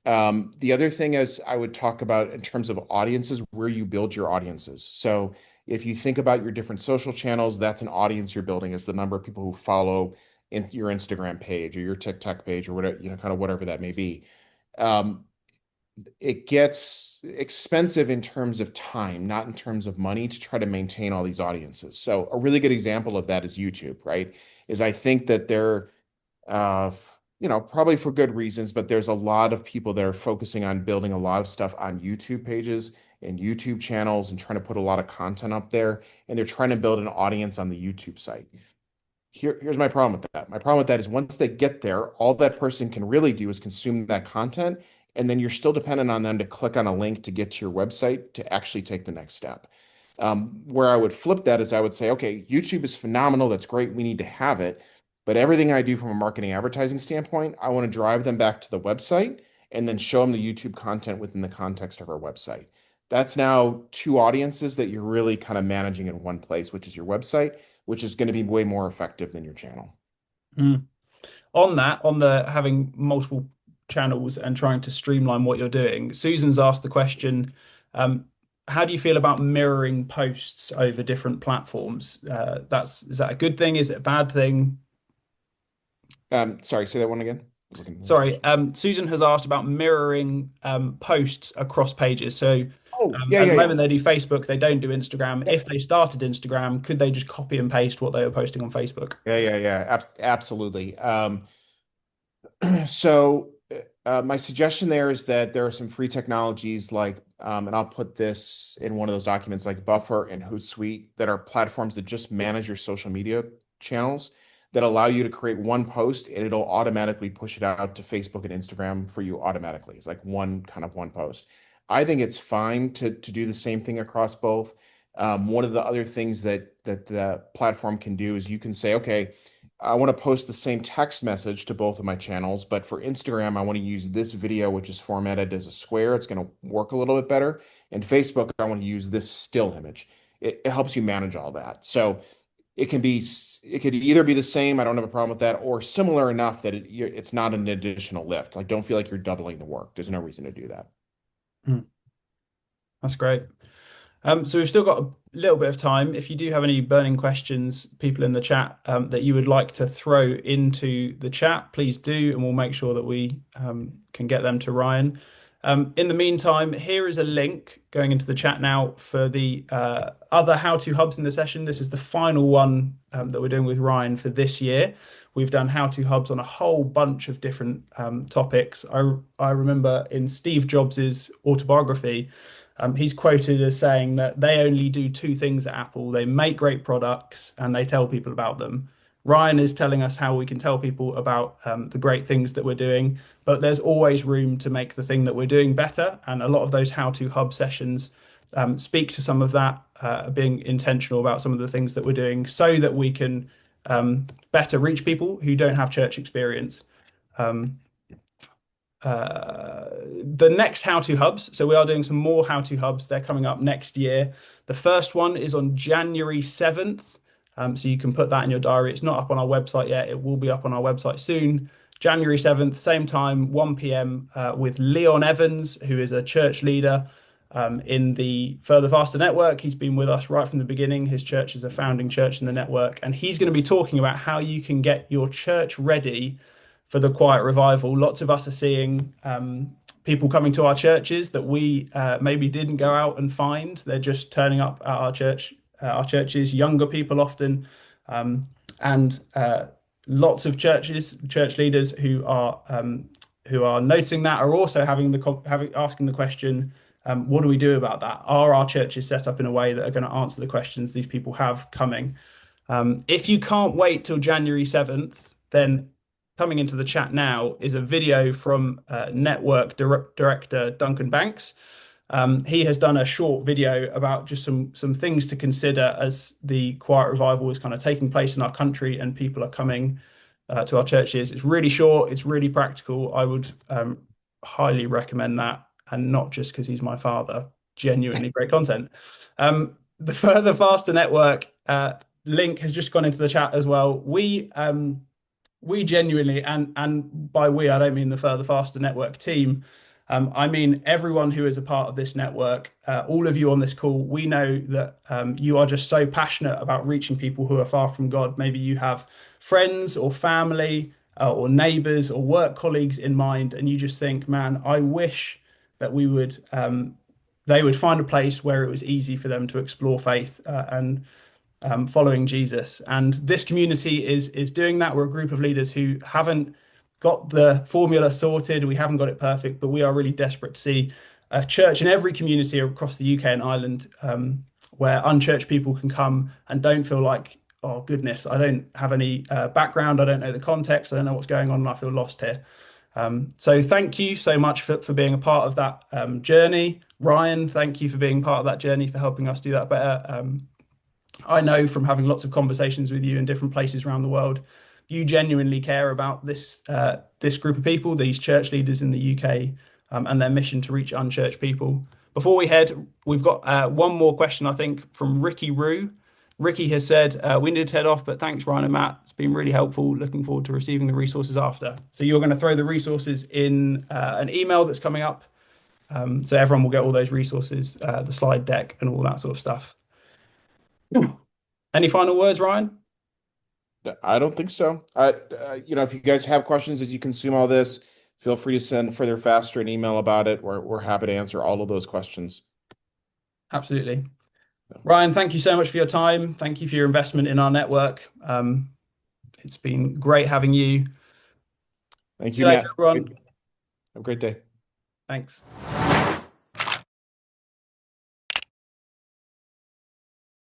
Speaker 1: The other thing is I would talk about in terms of audiences, where you build your audiences. So if you think about your different social channels, that's an audience you're building is the number of people who follow in your Instagram page or your TikTok page or whatever, kind of whatever that may be. Um, it gets expensive in terms of time, not in terms of money to try to maintain all these audiences. So a really good example of that is YouTube, right? Is I think that uh, probably for good reasons, but there's a lot of people that are focusing on building a lot of stuff on YouTube pages and YouTube channels and trying to put a lot of content up there. And they're trying to build an audience on the YouTube site. Here's my problem with that. My problem with that is once they get there, all that person can really do is consume that content, and then you're still dependent on them to click on a link to get to your website to actually take the next step. Where I would flip that is I would say, okay, YouTube is phenomenal. That's great. We need to have it. But everything I do from a marketing advertising standpoint, I want to drive them back to the website and then show them the YouTube content within the context of our website. That's now two audiences that you're really kind of managing in one place, which is your website, which is going to be way more effective than your channel.
Speaker 2: Mm. On that, on the having multiple channels and trying to streamline what you're doing, Susan's asked the question, how do you feel about mirroring posts over different platforms? Is that a good thing? Is it a bad thing?
Speaker 1: Sorry, say that one again. I was looking at this
Speaker 2: Sorry,
Speaker 1: question.
Speaker 2: Susan has asked about mirroring posts across pages. So
Speaker 1: Oh, yeah,
Speaker 2: at the
Speaker 1: yeah, yeah.
Speaker 2: moment they do Facebook, they don't do Instagram. If they started Instagram, could they just copy and paste what they were posting on Facebook?
Speaker 1: Yeah, yeah, yeah. Absolutely. So my suggestion there is that there are some free technologies like, and I'll put this in one of those documents like Buffer and Hootsuite that are platforms that just manage your social media channels that allow you to create one post and it'll automatically push it out to Facebook and Instagram for you automatically. It's like one post. I think it's fine to do the same thing across both. One of the other things that the platform can do is you can say, okay, I want to post the same text message to both of my channels, but for Instagram, I want to use this video, which is formatted as a square. It's going to work a little bit better. And Facebook, I want to use this still image. It helps you manage all that. So it could either be the same, I don't have a problem with that, or similar enough that it's not an additional lift. Like, don't feel like you're doubling the work. There's no reason to do that.
Speaker 2: Mm, that's great. So we've still got a little bit of time. If you do have any burning questions, people in the chat that you would like to throw into the chat, please do, and we'll make sure that we can get them to Ryan. In the meantime, here is a link going into the chat now for the other how-to hubs in the session. This is the final one that we're doing with Ryan for this year. We've done how-to hubs on a whole bunch of different topics. I remember in Steve Jobs's autobiography, he's quoted as saying that they only do two things at Apple. They make great products and they tell people about them. Ryan is telling us how we can tell people about the great things that we're doing, but there's always room to make the thing that we're doing better. And a lot of those how-to hub sessions speak to some of that, being intentional about some of the things that we're doing so that we can better reach people who don't have church experience. Um, the next how-to hubs. So we are doing some more how-to hubs. They're coming up next year. The first one is on January 7th. So you can put that in your diary. It's not up on our website yet. It will be up on our website soon. January 7th, same time, 1 p.m. With Leon Evans, who is a church leader in the Further Faster network. He's been with us right from the beginning. His church is a founding church in the network, and he's going to be talking about how you can get your church ready for the quiet revival. Lots of us are seeing people coming to our churches that we maybe didn't go out and find. They're just turning up at our churches, younger people often, and lots of church leaders who are noticing that are also asking the question, what do we do about that? Are our churches set up in a way that are going to answer the questions these people have coming? If you can't wait till January 7th, then coming into the chat now is a video from Network Director Duncan Banks. He has done a short video about just some things to consider as the quiet revival is kind of taking place in our country and people are coming to our churches. It's really short, it's really practical. I would highly recommend that, and not just because he's my father. Genuinely great content. The Further Faster Network link has just gone into the chat as well. We genuinely, and by we, I don't mean the Further Faster Network team. I mean everyone who is a part of this network, all of you on this call. We know that you are just so passionate about reaching people who are far from God. Maybe you have friends or family or neighbors or work colleagues in mind, and you just think, man, I wish that they would find a place where it was easy for them to explore faith and following Jesus. And this community is doing that. We're a group of leaders who haven't got the formula sorted. We haven't got it perfect, but we are really desperate to see a church in every community across the UK and Ireland where unchurched people can come and don't feel like, oh goodness, I don't have any background. I don't know the context. I don't know what's going on, and I feel lost here. So thank you so much for being a part of that journey. Ryan, thank you for being part of that journey, for helping us do that better. I know from having lots of conversations with you in different places around the world, you genuinely care about this group of people, these church leaders in the UK, and their mission to reach unchurched people. Before we head, we've got one more question, I think, from Ricky Rue. Ricky has said, we need to head off, but thanks, Ryan and Matt. It's been really helpful. Looking forward to receiving the resources after. So you're going to throw the resources in an email that's coming up. So everyone will get all those resources, the slide deck and all that sort of stuff. Any final words, Ryan?
Speaker 1: I don't think so. If you guys have questions as you consume all this, feel free to send Further Faster an email about it. We're happy to answer all of those questions.
Speaker 2: Absolutely. Ryan, thank you so much for your time. Thank you for your investment in our network. It's been great having you.
Speaker 1: Thank
Speaker 2: See
Speaker 1: you,
Speaker 2: you later,
Speaker 1: Matt. Have
Speaker 2: everyone.
Speaker 1: a great day.
Speaker 2: Thanks.